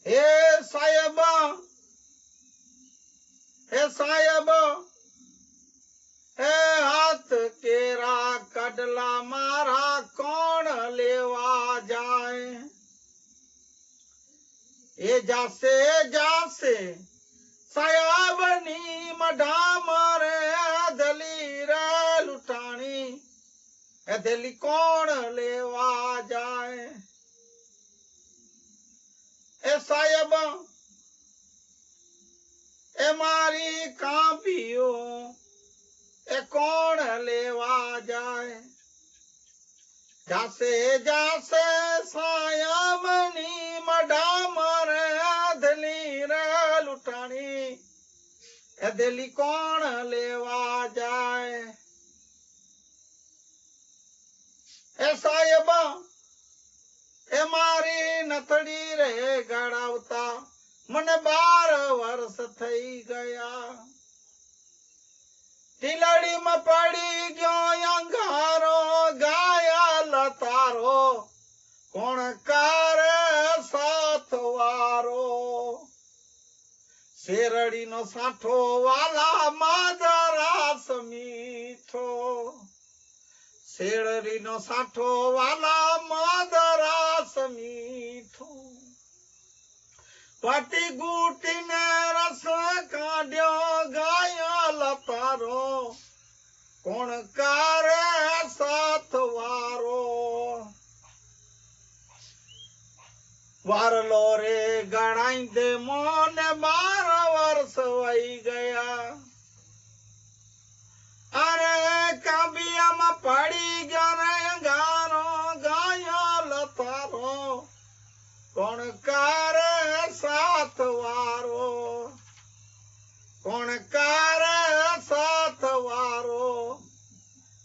S1: हे साहब, हे साहब, हे हाथ केरा कडला मारा कौन लेवा जाए, ये जासे जासे सायाबनी मडाम रे दली रे लुटानी, ए दिली कौन लेवा जाए। ए साहब ए मारी कापियो, ए कौन लेवा जाए, जासे जासे सायाबनी मडाम रे दली रे लुटानी, ए दिली कौन लेवा जाए। ए साहब ए मारी नथड़ी रे गड़ावता, મને 12 વર્ષ થઈ ગયા, ટીલડીમાં પડી ગયો અંગારો, ગાયા લતારો કોણ કરે સાથવારો, શેરડીનો સાઠો વાલા માદરાસ મીઠો, શેરડીનો સાઠો વાલા માદરાસ મીઠો, પાટી ગુટીને રસ કાઢ્યો ગાયા લતારો કોણ કરે સાથવારો, વારલો રે ગણાઈ દે મોને 12 વર્ષ વહી ગયા, અરે કાબિયામાં પડી ગયો રે ગારો ગાયા લતારો કોણ કરે સાથવારો, કોણ કરે સાથવારો,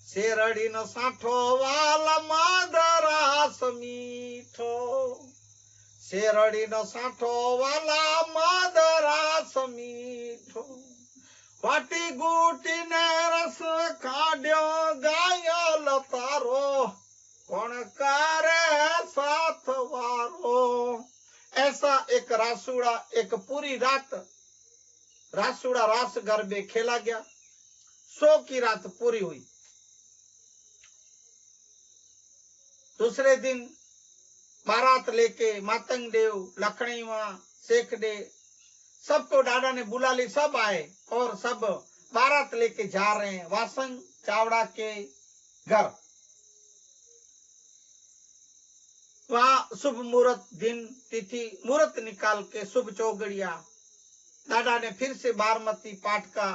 S1: શેરડીનો સાઠો વાલા માદરાસ મીઠો, શેરડીનો સાઠો વાલા માદરાસ મીઠો, પાટી ગુટીને રસ કાઢ્યો ગાયા લતારો કોણ કરે સાથવારો। ऐसा एक रासूड़ा, एक पूरी रात रासूड़ा रास गरबे खेला गया। 100 की रात पूरी हुई। दूसरे दिन बारात लेके मातंग देव, लखनी मां, शेखडे सबको दादा ने बुला ली, सब आए और सब बारात लेके जा रहे हैं वासंग चावड़ा के घर। वहां शुभ मुहूर्त दिन तिथि मुहूर्त निकाल के शुभ चौगड़िया दादा ने फिर से बारमती पाठ का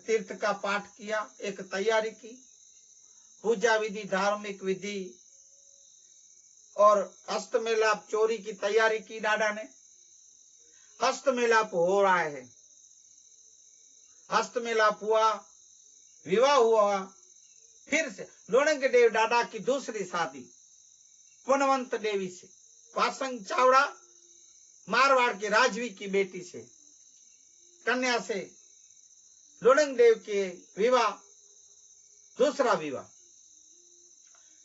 S1: तीर्थ का पाठ किया, एक तैयारी की, पूजा विधि, धार्मिक विधि और हस्तमेलाप चोरी की तैयारी की दादा ने। हस्तमेलाप हो रहा है, हस्तमेलाप हुआ, विवाह हुआ। फिर से लोणंग देव दादा की दूसरी शादी पुण्यवंत देवी से, वासंग चावड़ा मारवाड़ के राजवी की बेटी से, कन्या से लोणंग देव के विवाह, दूसरा विवाह।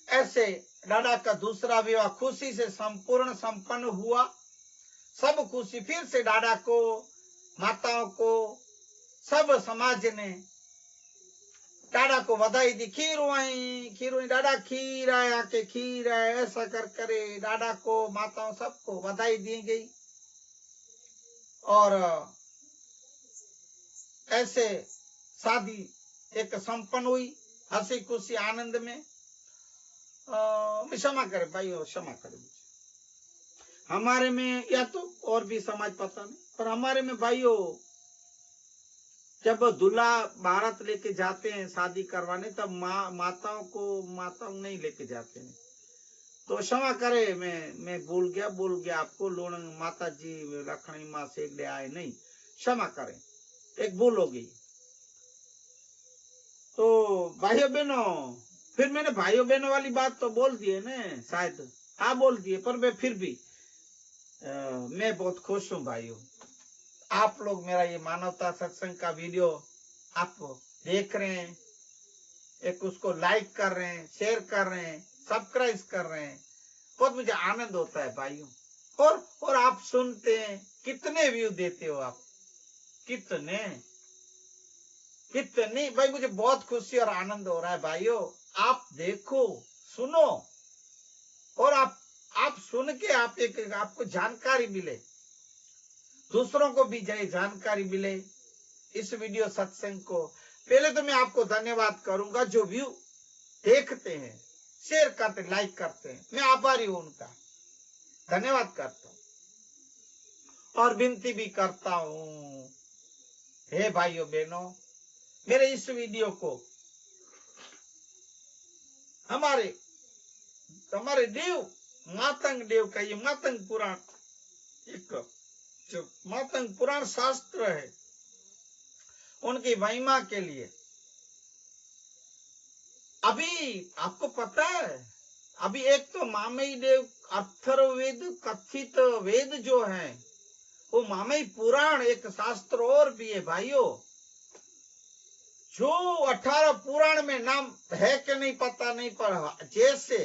S1: ऐसे दादा का दूसरा विवाह खुशी से संपूर्ण संपन्न हुआ। सब खुशी फिर से डाडा को, माताओं को, सब समाज ने डाडा को बधाई दी। खीर डाडा खीर आया के खीर है, ऐसा कर करे डाडा को, माताओं सबको बधाई दी गई। और ऐसे शादी एक संपन्न हुई हंसी खुशी आनंद में। क्षमा करे भाइयों, क्षमा करे मुझे। हमारे में या तो और भी समाज पता नहीं, पर हमारे में भाइयों जब दूल्हा बारात लेके जाते हैं शादी करवाने, तब माताओं नहीं लेके जाते हैं। तो क्षमा करे, मैं भूल गया आपको। लोन माता जी लखनी माँ से ले आए नहीं, क्षमा करें, एक भूल हो गई। तो भाइयों बहनों, फिर मैंने भाइयों बहनों वाली बात तो बोल दी है ना, शायद हाँ बोल दिए, पर मैं फिर भी मैं बहुत खुश हूँ भाइयों। आप लोग मेरा ये मानवता सत्संग का वीडियो आप देख रहे हैं, एक उसको लाइक कर रहे हैं, शेयर कर रहे हैं, सब्सक्राइब कर रहे हैं, बहुत मुझे आनंद होता है भाइयों। और आप सुनते हैं, कितने व्यू देते हो आप, कितने भाई, मुझे बहुत खुशी और आनंद हो रहा है भाइयों। आप देखो, सुनो, और आप सुन के आपको जानकारी मिले, दूसरों को भी जानकारी मिले इस वीडियो सत्संग को। पहले तो मैं आपको धन्यवाद करूंगा जो व्यू देखते हैं, शेयर करते, लाइक करते हैं, मैं आभारी हूं उनका, धन्यवाद करता हूं। और विनती भी करता हूं, हे भाइयों बहनों, मेरे इस वीडियो को हमारे देव मातंग देव का ये मातंग पुराण, एक जो मातंग पुराण शास्त्र है, उनकी महिमा के लिए अभी आपको पता है, अभी एक तो मामई देव अथर्ववेद कथित वेद जो है, वो मामई पुराण एक शास्त्र और भी है भाइयों, जो 18 पुराण में नाम है कि नहीं पता नहीं, पर जैसे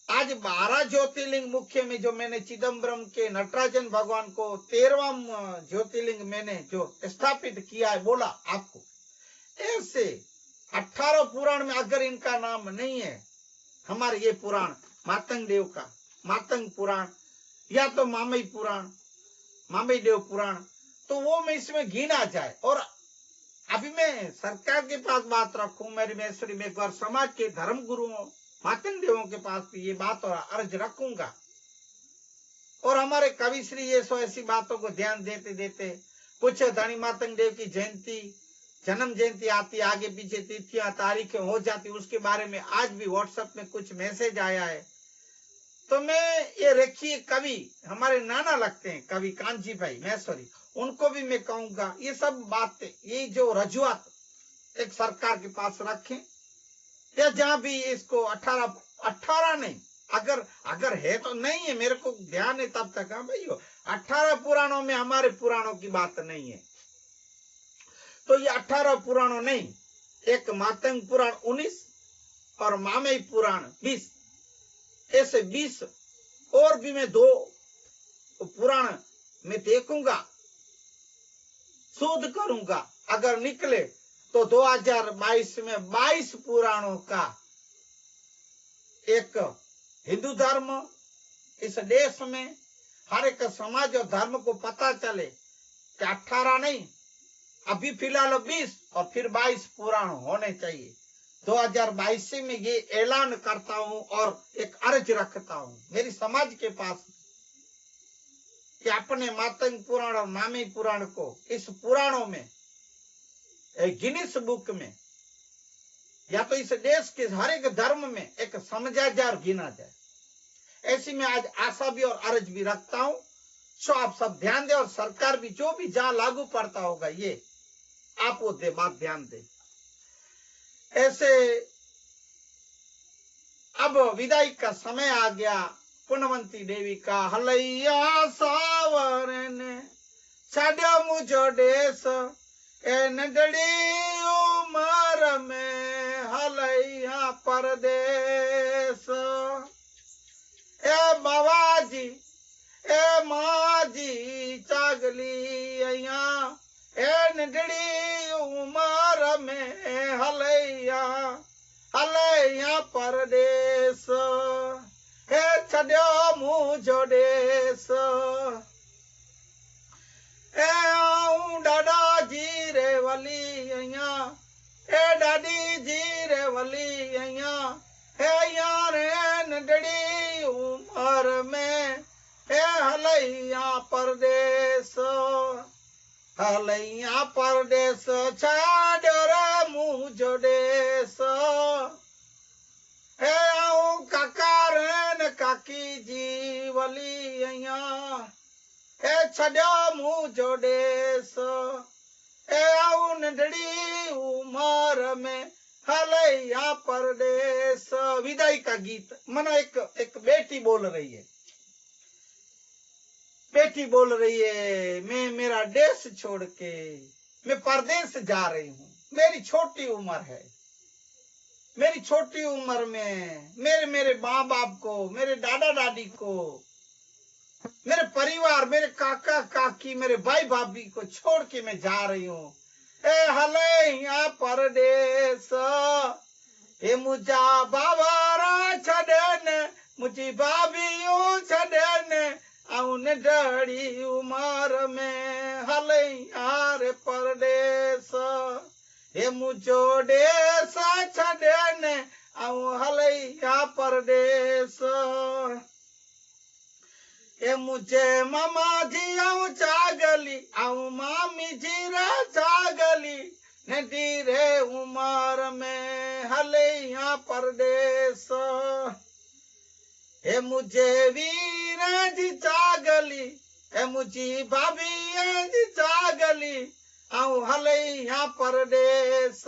S1: आज 12 ज्योतिर्लिंग मुख्य में जो मैंने चिदम्बरम के नटराजन भगवान को 13वां ज्योतिर्लिंग मैंने जो स्थापित किया है, बोला आपको, ऐसे 18 पुराण में अगर इनका नाम नहीं है, हमारे ये पुराण मातंग देव का मातंग पुराण या तो मामई पुराण, मामई देव पुराण, तो वो मैं इसमें गिना जाए। और अभी मैं सरकार के पास बात रखूं, मेरी मेश्वरी में एक बार समाज के धर्म गुरुओं मातंग देवों के पास भी ये बात और अर्ज रखूंगा। और हमारे कवि श्री ये सो ऐसी बातों को ध्यान देते देते कुछ धनी मातंग देव की जयंती, जन्म जयंती आती, आगे पीछे तिथियां तारीखें हो जाती, उसके बारे में आज भी व्हाट्सएप में कुछ मैसेज आया है। तो मैं ये रखिए, कवि हमारे नाना लगते हैं, कवि कांजी भाई मैसोरी, उनको भी मैं कहूंगा ये सब बातें, ये जो रजुआत एक सरकार के पास रखें, या जहां भी इसको 18 नहीं, अगर है तो नहीं है, मेरे को ध्यान है तब तक, हाँ भाई 18 पुराणों में हमारे पुराणों की बात नहीं है, तो ये 18 पुराणों नहीं, एक मातंग पुराण 19 और मामई पुराण 20, ऐसे 20 और भी मैं 2 पुराण में देखूंगा, शोध करूंगा, अगर निकले तो 2022 में 22 पुराणों का एक हिंदू धर्म इस देश में हर एक समाज और धर्म को पता चले कि 18 नहीं, अभी फिलहाल 20 और फिर 22 पुराण होने चाहिए। 2022 में ये ऐलान करता हूं और एक अर्ज रखता हूं मेरी समाज के पास कि अपने मातंग पुराण और मामी पुराण को इस पुराणों में गिनीस बुक में या तो इस देश के हर एक धर्म में एक समझा जाए और गिना जाए, ऐसी मैं आज आशा भी और अर्ज भी रखता हूं। सो आप सब ध्यान दें, और सरकार भी जो भी जहां लागू पड़ता होगा ये आप वो बात ध्यान दें। ऐसे अब विदाई का समय आ गया, पुण्यवंती देवी का हलैया सावरन छाड़ियो मुझो देश, ए नडड़ी उमर में हलैया परदेश, ए बाबाजी ए माँ जी चागली अया ए नंढड़ी उमर में हलैया हलैया परदेस ए छॾियो मुंहिंजो देस ए आऊं ॾाॾा जी रे वली अया ए ॾाॾी जी रे वली अया ए यार नंढड़ी उमर में ए हलैया परदेस हलैया परदेस छाॾियो रे मुंहिंजो देस ए आऊं काका रे काकी जी वली अया ए छॾियो मुंहिंजो देस ए आऊं नंढड़ी उमर में हलैया परदेस। विदाई का गीत मना एक बेटी बोल रही है, बेटी बोल रही है मैं मेरा देश छोड़ के मैं परदेश जा रही हूँ। मेरी छोटी उम्र है, मेरी छोटी उम्र में मेरे माँ बाप को, मेरे दादा दादी को, मेरे परिवार, मेरे काका काकी, मेरे भाई भाभी को छोड़ के मैं जा रही हूँ। ए हलैया परदेस ए मुझा बाबारा छॾनि मुझी भाभियूं छॾनि ऐं नंढड़ी उमर में हलैया रे परदेस ए मुंहिंजो देस छॾनि ऐं हलैया परदेस ए मुझे मामा जी आऊं चागली आऊं मामी जी रे चागली नंढी रे उमर में हलैया परदेस ए मुझे वीर जी चागली ए मुझी भाभी जी चागली आऊं हलैया परदेस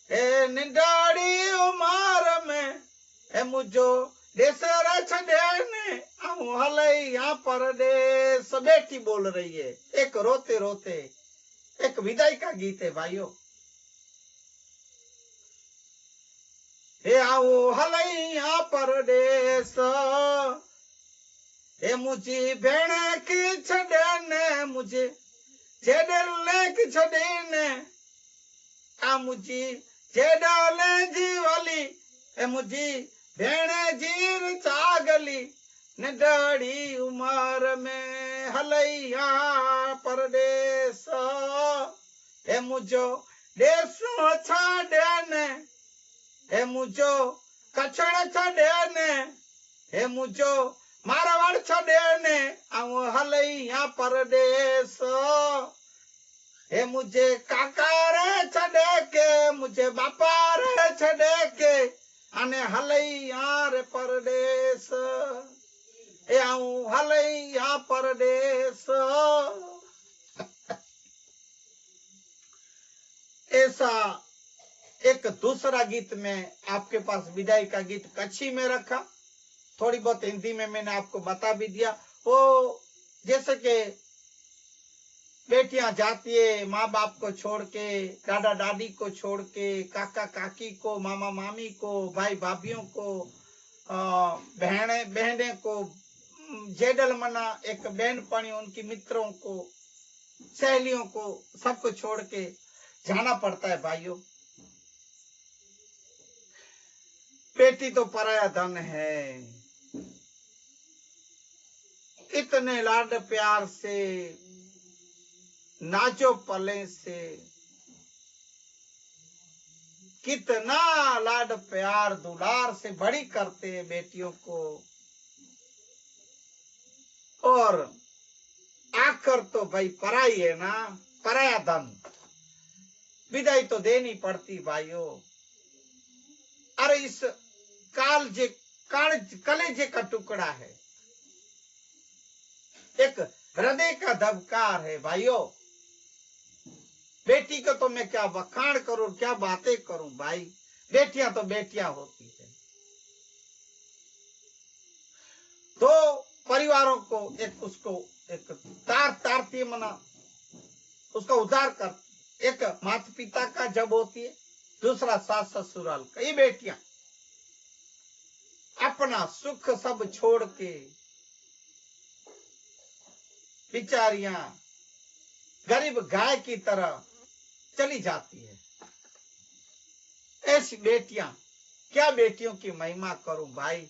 S1: ए नंढड़ी उमर में ए मुझो देश रे छॾनि आऊं हलैया परदेस। बेटी बोल रही है, एक रोते रोते एक विदाई का गीत है भाइयों। हे आऊं हलैया परदेस हे मुझी भेण की छॾनि मुझे जेॾले की छॾनि आ मुझी जेॾले जी वली ए मुझी भेण जी चागली नंढड़ी उमर में हलैया परदेस ए मुझो देश छॾनि ए मुझो कछड़ छॾनि ए मुझो मारवाड़ छॾनि ऐं हलैया परदेस ए मुझे काका रे छॾे के मुझे बापा रे छॾे के अने हलैया रे परदेस ए आऊं हलैया परदेस। ऐसा एक दूसरा गीत में आपके पास विदाई का गीत कच्छी में रखा, थोड़ी बहुत हिंदी में मैंने आपको बता भी दिया। वो जैसे कि बेटियां जाती है माँ बाप को छोड़ के, दादा दादी को छोड़ के, काका काकी को, मामा मामी को, भाई भाभीियों को, बहने को, जेडल मना एक बहन पणी उनकी मित्रों को, सहेलियों को, सबको छोड़ के जाना पड़ता है भाइयों। बेटी तो पराया धन है, इतने लाड प्यार से नाचो पले से, कितना लाड प्यार दुलार से बड़ी करते हैं बेटियों को, और आखिर तो भाई पराई है ना, पराया धन, विदाई तो देनी पड़ती भाइयों। अरे इस कलेजे का टुकड़ा है, एक हृदय का धबकार है भाइयों। बेटी को तो मैं क्या बखान करूं, क्या बातें करूं भाई, बेटियां तो बेटियां होती है। तो परिवारों को उसको एक तारती मना उसका उद्धार कर, एक माता पिता का जब होती है, दूसरा सास ससुराल का। ये बेटियां अपना सुख सब छोड़ के बेचारियां गरीब गाय की तरह चली जाती है। ऐसी बेटियां, क्या बेटियों की महिमा करूं भाई।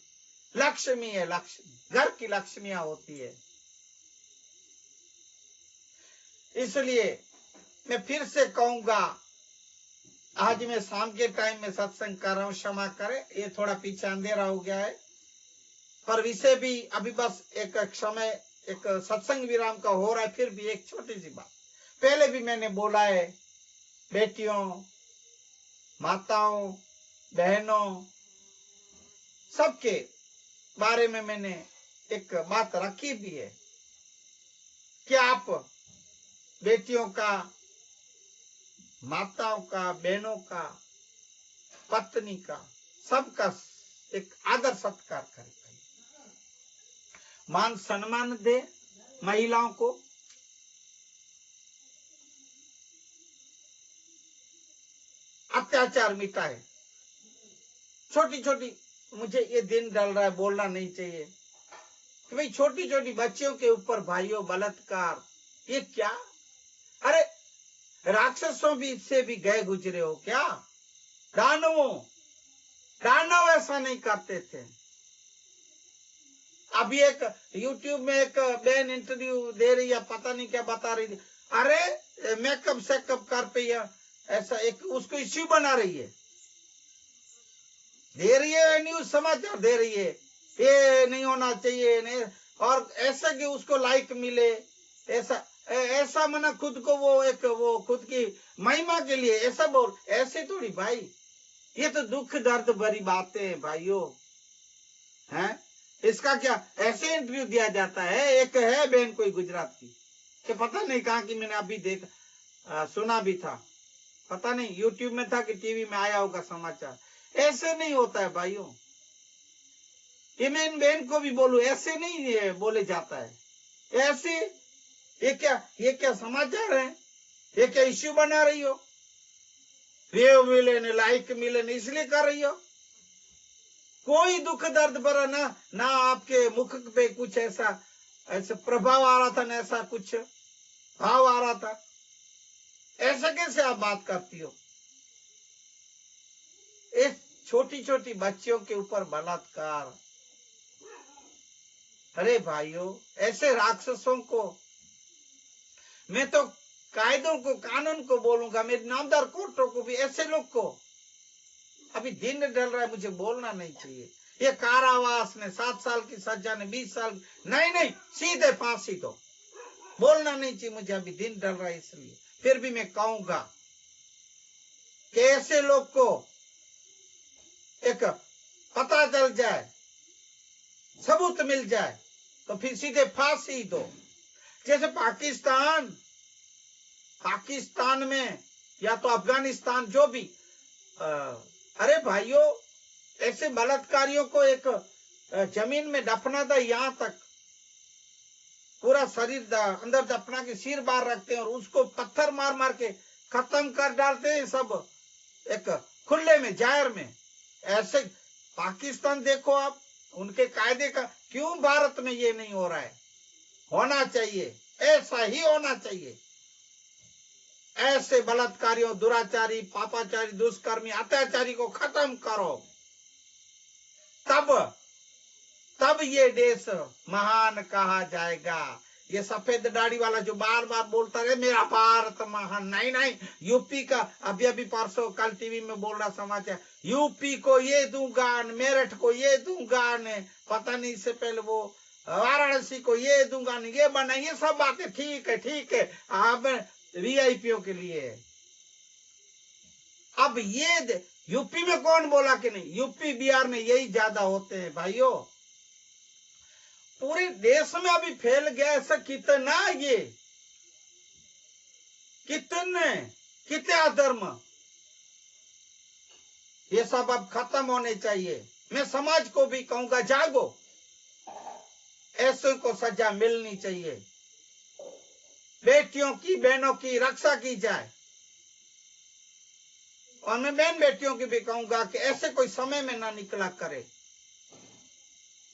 S1: लक्ष्मी है, लक्ष्मी घर की लक्ष्मियां होती है। इसलिए मैं फिर से कहूंगा, आज मैं शाम के टाइम में सत्संग कर रहा हूं, क्षमा करें, ये थोड़ा पीछे अंधेरा हो गया है, पर विषय भी अभी बस एक समय, एक सत्संग विराम का हो रहा है। फिर भी एक छोटी सी बात, पहले भी मैंने बोला है, बेटियों, माताओं, बहनों, सबके बारे में मैंने एक बात रखी भी है कि आप बेटियों का, माताओं का, बहनों का, पत्नी का, सबका एक आदर सत्कार करें, मान सम्मान दे महिलाओं को। अत्याचार मिटाए। छोटी छोटी, मुझे ये दिन डल रहा है, बोलना नहीं चाहिए कि भाई छोटी छोटी बच्चियों के ऊपर भाइयों बलात्कार, ये क्या? अरे राक्षसों भी इससे भी गए गुजरे हो क्या? दानव ऐसा नहीं करते थे। अभी एक YouTube में एक बहन इंटरव्यू दे रही है, पता नहीं क्या बता रही थी। अरे मेकअप सेकअप कर पे ऐसा एक उसको इश्यू बना रही है, दे रही है न्यूज, समाचार दे रही है, ये नहीं होना चाहिए, नहीं, और ऐसा कि उसको लाइक मिले, ऐसा मना खुद को वो खुद की महिमा के लिए ऐसा बोल, ऐसे थोड़ी भाई। ये तो दुख दर्द भरी बातें हैं भाइयों, हैं? इसका क्या ऐसे इंटरव्यू दिया जाता है? एक है बहन कोई गुजरात की, कि पता नहीं कहाँ की, मैंने अभी सुना भी था, पता नहीं YouTube में था कि टीवी में आया होगा समाचार। ऐसे नहीं होता है भाइयों, ये मैं इन बहन को भी बोलूं, ऐसे नहीं बोले जाता है। ऐसे ये क्या समाचार है? ये क्या इश्यू बना रही हो? व्यू मिले न लाइक मिले न इसलिए कर रही हो? कोई दुख दर्द भरा ना आपके मुख पे कुछ ऐसा प्रभाव आ रहा था, न ऐसा कुछ भाव आ रहा था। ऐसा कैसे आप बात करती हो? इस छोटी छोटी बच्चियों के ऊपर बलात्कार, अरे भाइयों, ऐसे राक्षसों को मैं तो कायदों को, कानून को बोलूंगा, मेरे नामदार कोर्टों को भी, ऐसे लोग को अभी दिन डल रहा है, मुझे बोलना नहीं चाहिए। ये कारावास ने 7 साल की सजा ने 20 साल, नहीं सीधे फांसी दो, बोलना नहीं चाहिए मुझे, अभी दिन डल रहा है। इसलिए फिर भी मैं कहूंगा कि ऐसे लोग को एक पता चल जाए, सबूत मिल जाए, तो फिर सीधे फांसी दो। जैसे पाकिस्तान में या तो अफगानिस्तान, जो भी, अरे भाइयों, ऐसे बलात्कारियों को एक जमीन में दफना था, यहां तक पूरा शरीर अंदर दफना के सिर बाहर रखते हैं और उसको पत्थर मार मार के खत्म कर डालते हैं, सब एक खुले में, जाहिर में। ऐसे पाकिस्तान देखो आप, उनके कायदे का, क्यों भारत में ये नहीं हो रहा है? होना चाहिए, ऐसा ही होना चाहिए। ऐसे बलात्कारियों, दुराचारी, पापाचारी, दुष्कर्मी, अत्याचारी को खत्म करो, तब ये देश महान कहा जाएगा। ये सफेद दाढ़ी वाला जो बार बार बोलता है मेरा भारत महान, नहीं, यूपी का अभी परसों कल टीवी में बोल रहा समाचार, यूपी को ये दूंगा, मेरठ को ये दूंगा, पता नहीं, इससे पहले वो वाराणसी को ये दूंगा, ये बना, ये सब बातें ठीक है, अब वीआईपीओ के लिए। अब ये यूपी में कौन बोला कि नहीं? यूपी बिहार में यही ज्यादा होते हैं भाइयों, पूरे देश में अभी फैल गया ऐसा कितना, ये कितने अधर्म, ये सब अब खत्म होने चाहिए। मैं समाज को भी कहूंगा, जागो, ऐसे को सजा मिलनी चाहिए, बेटियों की, बहनों की रक्षा की जाए। और मैं बहन बेटियों की भी कहूंगा कि ऐसे कोई समय में ना निकला करे,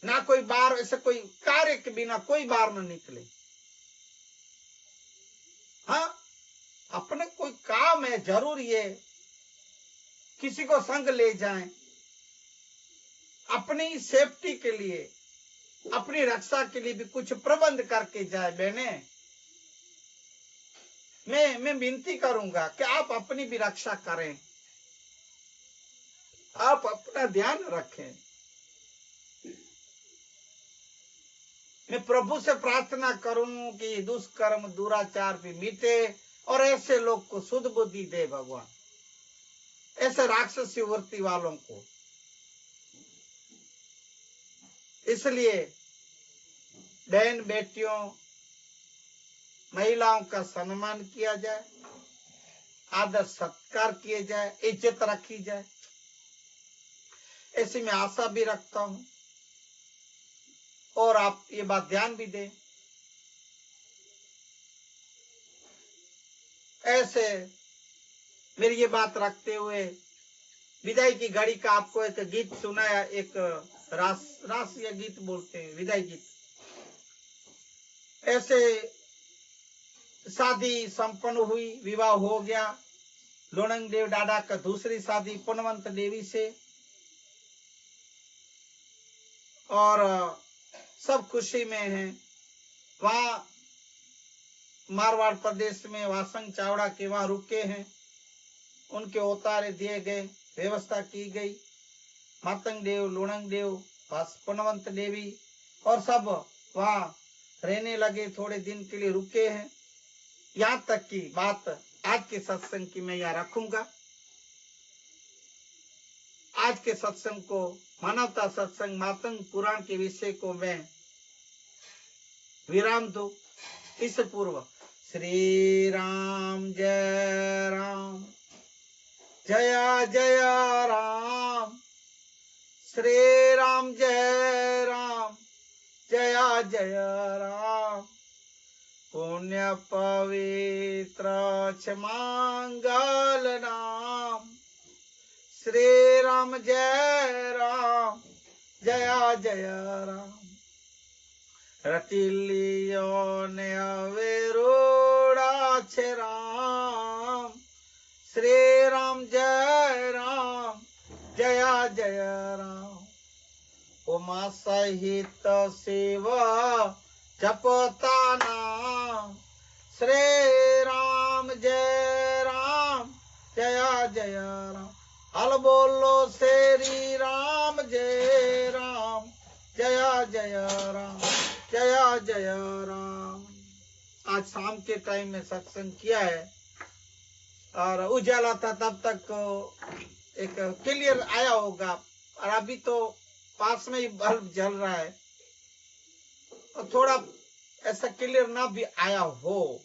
S1: ना कोई बार, ऐसे कोई कार्य के बिना कोई बार ना निकले। में जरूर ये किसी को संग ले जाएं, अपनी सेफ्टी के लिए, अपनी रक्षा के लिए भी कुछ प्रबंध करके जाए। बहने, मैं विनती करूंगा कि आप अपनी भी रक्षा करें, आप अपना ध्यान रखें। मैं प्रभु से प्रार्थना करूं कि दुष्कर्म दुराचार भी मिटे और ऐसे लोग को शुद्ध बुद्धि दे भगवान, ऐसे राक्षसी वृत्ति वालों को। इसलिए बहन बेटियों, महिलाओं का सम्मान किया जाए, आदर सत्कार किए जाए, इज्जत रखी जाए, ऐसी मैं आशा भी रखता हूं। और आप ये बात ध्यान भी दें। ऐसे मेरी ये बात रखते हुए विदाई की घड़ी का आपको एक गीत सुनाया, एक राष्ट्रीय गीत बोलते हैं, विदाई गीत। ऐसे शादी संपन्न हुई, विवाह हो गया लोणंग देव दादा का, दूसरी शादी पुनवंत देवी से, और सब खुशी में हैं। वहां मारवाड़ प्रदेश में वासंग चावड़ा के वहां रुके हैं, उनके उतारे दिए गए, व्यवस्था की गई। मातंग देव, लोणंग देव, पुनवंत देवी और सब वहां रहने लगे, थोड़े दिन के लिए रुके हैं। यहाँ तक की बात आज के सत्संग की मैं यहाँ रखूंगा। आज के सत्संग को, मानवता सत्संग मातंग पुराण के विषय को मैं विराम दूं। इससे पूर्व श्री राम जय राम, जय जय राम, श्री राम जय राम, जय जय राम, पुण्य पवित्र मंगल नाम, श्री राम जय राम, जय जय राम, रतिलियो ने अवेरोड़ा छे राम, श्री राम जय राम, जय जय राम, उमा सहित शिव जपता नाम, श्री राम जय राम, जय जय राम, हल बोलो श्री राम जय राम, जय जय राम, जय जय राम। आज शाम के टाइम में सत्संग किया है और उजाला था, तब तक एक क्लियर आया होगा, और अभी तो पास में ही बल्ब जल रहा है, और थोड़ा ऐसा क्लियर ना भी आया हो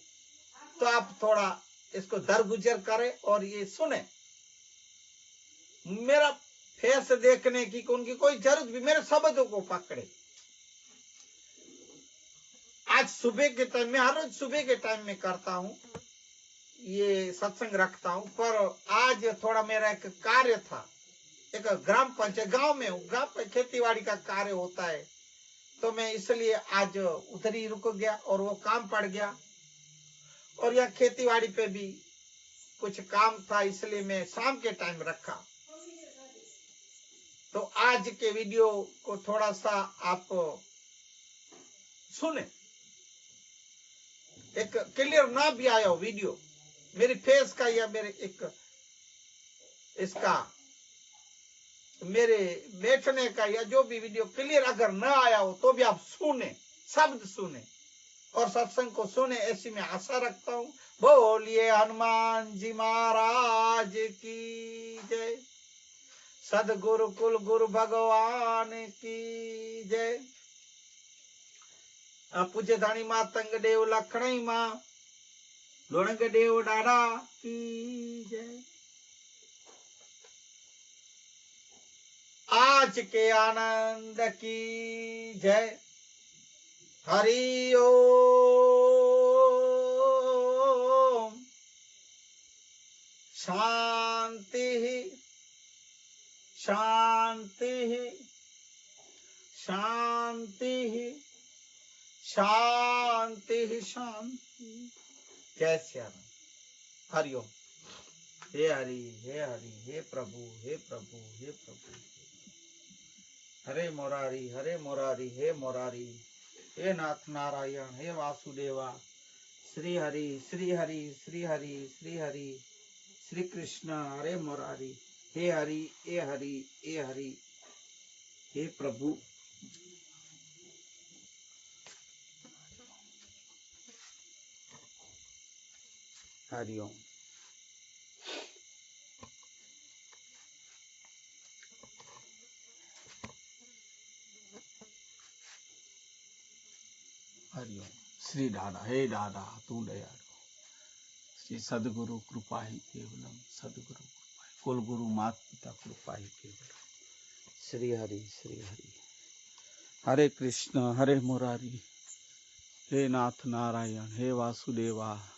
S1: तो आप थोड़ा इसको दरगुजर करें और ये सुने। मेरा फेस देखने की उनकी कोई जरूरत भी, मेरे शब्दों को पकड़े। आज सुबह के टाइम में, हर रोज सुबह के टाइम में करता हूं, ये सत्संग रखता हूं, पर आज थोड़ा मेरा एक कार्य था, एक ग्राम पंचायत, गांव में हूँ, गांव पे खेतीबाड़ी का कार्य होता है, तो मैं इसलिए आज उधर ही रुक गया और वो काम पड़ गया, और यह खेतीबाड़ी पे भी कुछ काम था, इसलिए मैं शाम के टाइम रखा। तो आज के वीडियो को थोड़ा सा आप सुने, एक क्लियर ना भी आया हो वीडियो मेरी फेस का या मेरे एक इसका मेरे बैठने का, या जो भी वीडियो क्लियर अगर न आया हो तो भी आप सुने, शब्द सुने और सत्संग को सुने, ऐसी मैं आशा रखता हूँ। बोलिए हनुमान जी महाराज की जय, सदगुरु कुल गुरु भगवान की जय। पूज्य धाणी माँ तंग देव लखणी माँ लोणंग देव दादा की जय। आज के आनंद की जय। हरि ओम। शांति शांति शांति शांति शांति। जय श्री राम। हरि ओम। हे हरि, हे हरि, हे प्रभु, हे प्रभु, हे प्रभु। हरे मुरारी, हरे मुरारी, हे मुरारी, हे नाथ नारायण, हे वासुदेवा। श्री हरि, श्री हरि, श्री हरि, श्री हरि, श्री कृष्ण। हरे मुरारी, हे हरि, हे हरि, हे हरि, हे प्रभु। हरिओम। हरिओम। श्री दादा, हे दादा तू दयालु। श्री सदगुरु कृपा ही केवलम, सदगुरु कृपा ही, कुल गुरु मात पिता कृपा ही केवलम। श्री हरि, श्री हरि। हरे कृष्ण, हरे मुरारी, हे नाथ नारायण, हे वासुदेवा।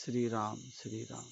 S1: श्री राम, श्री राम।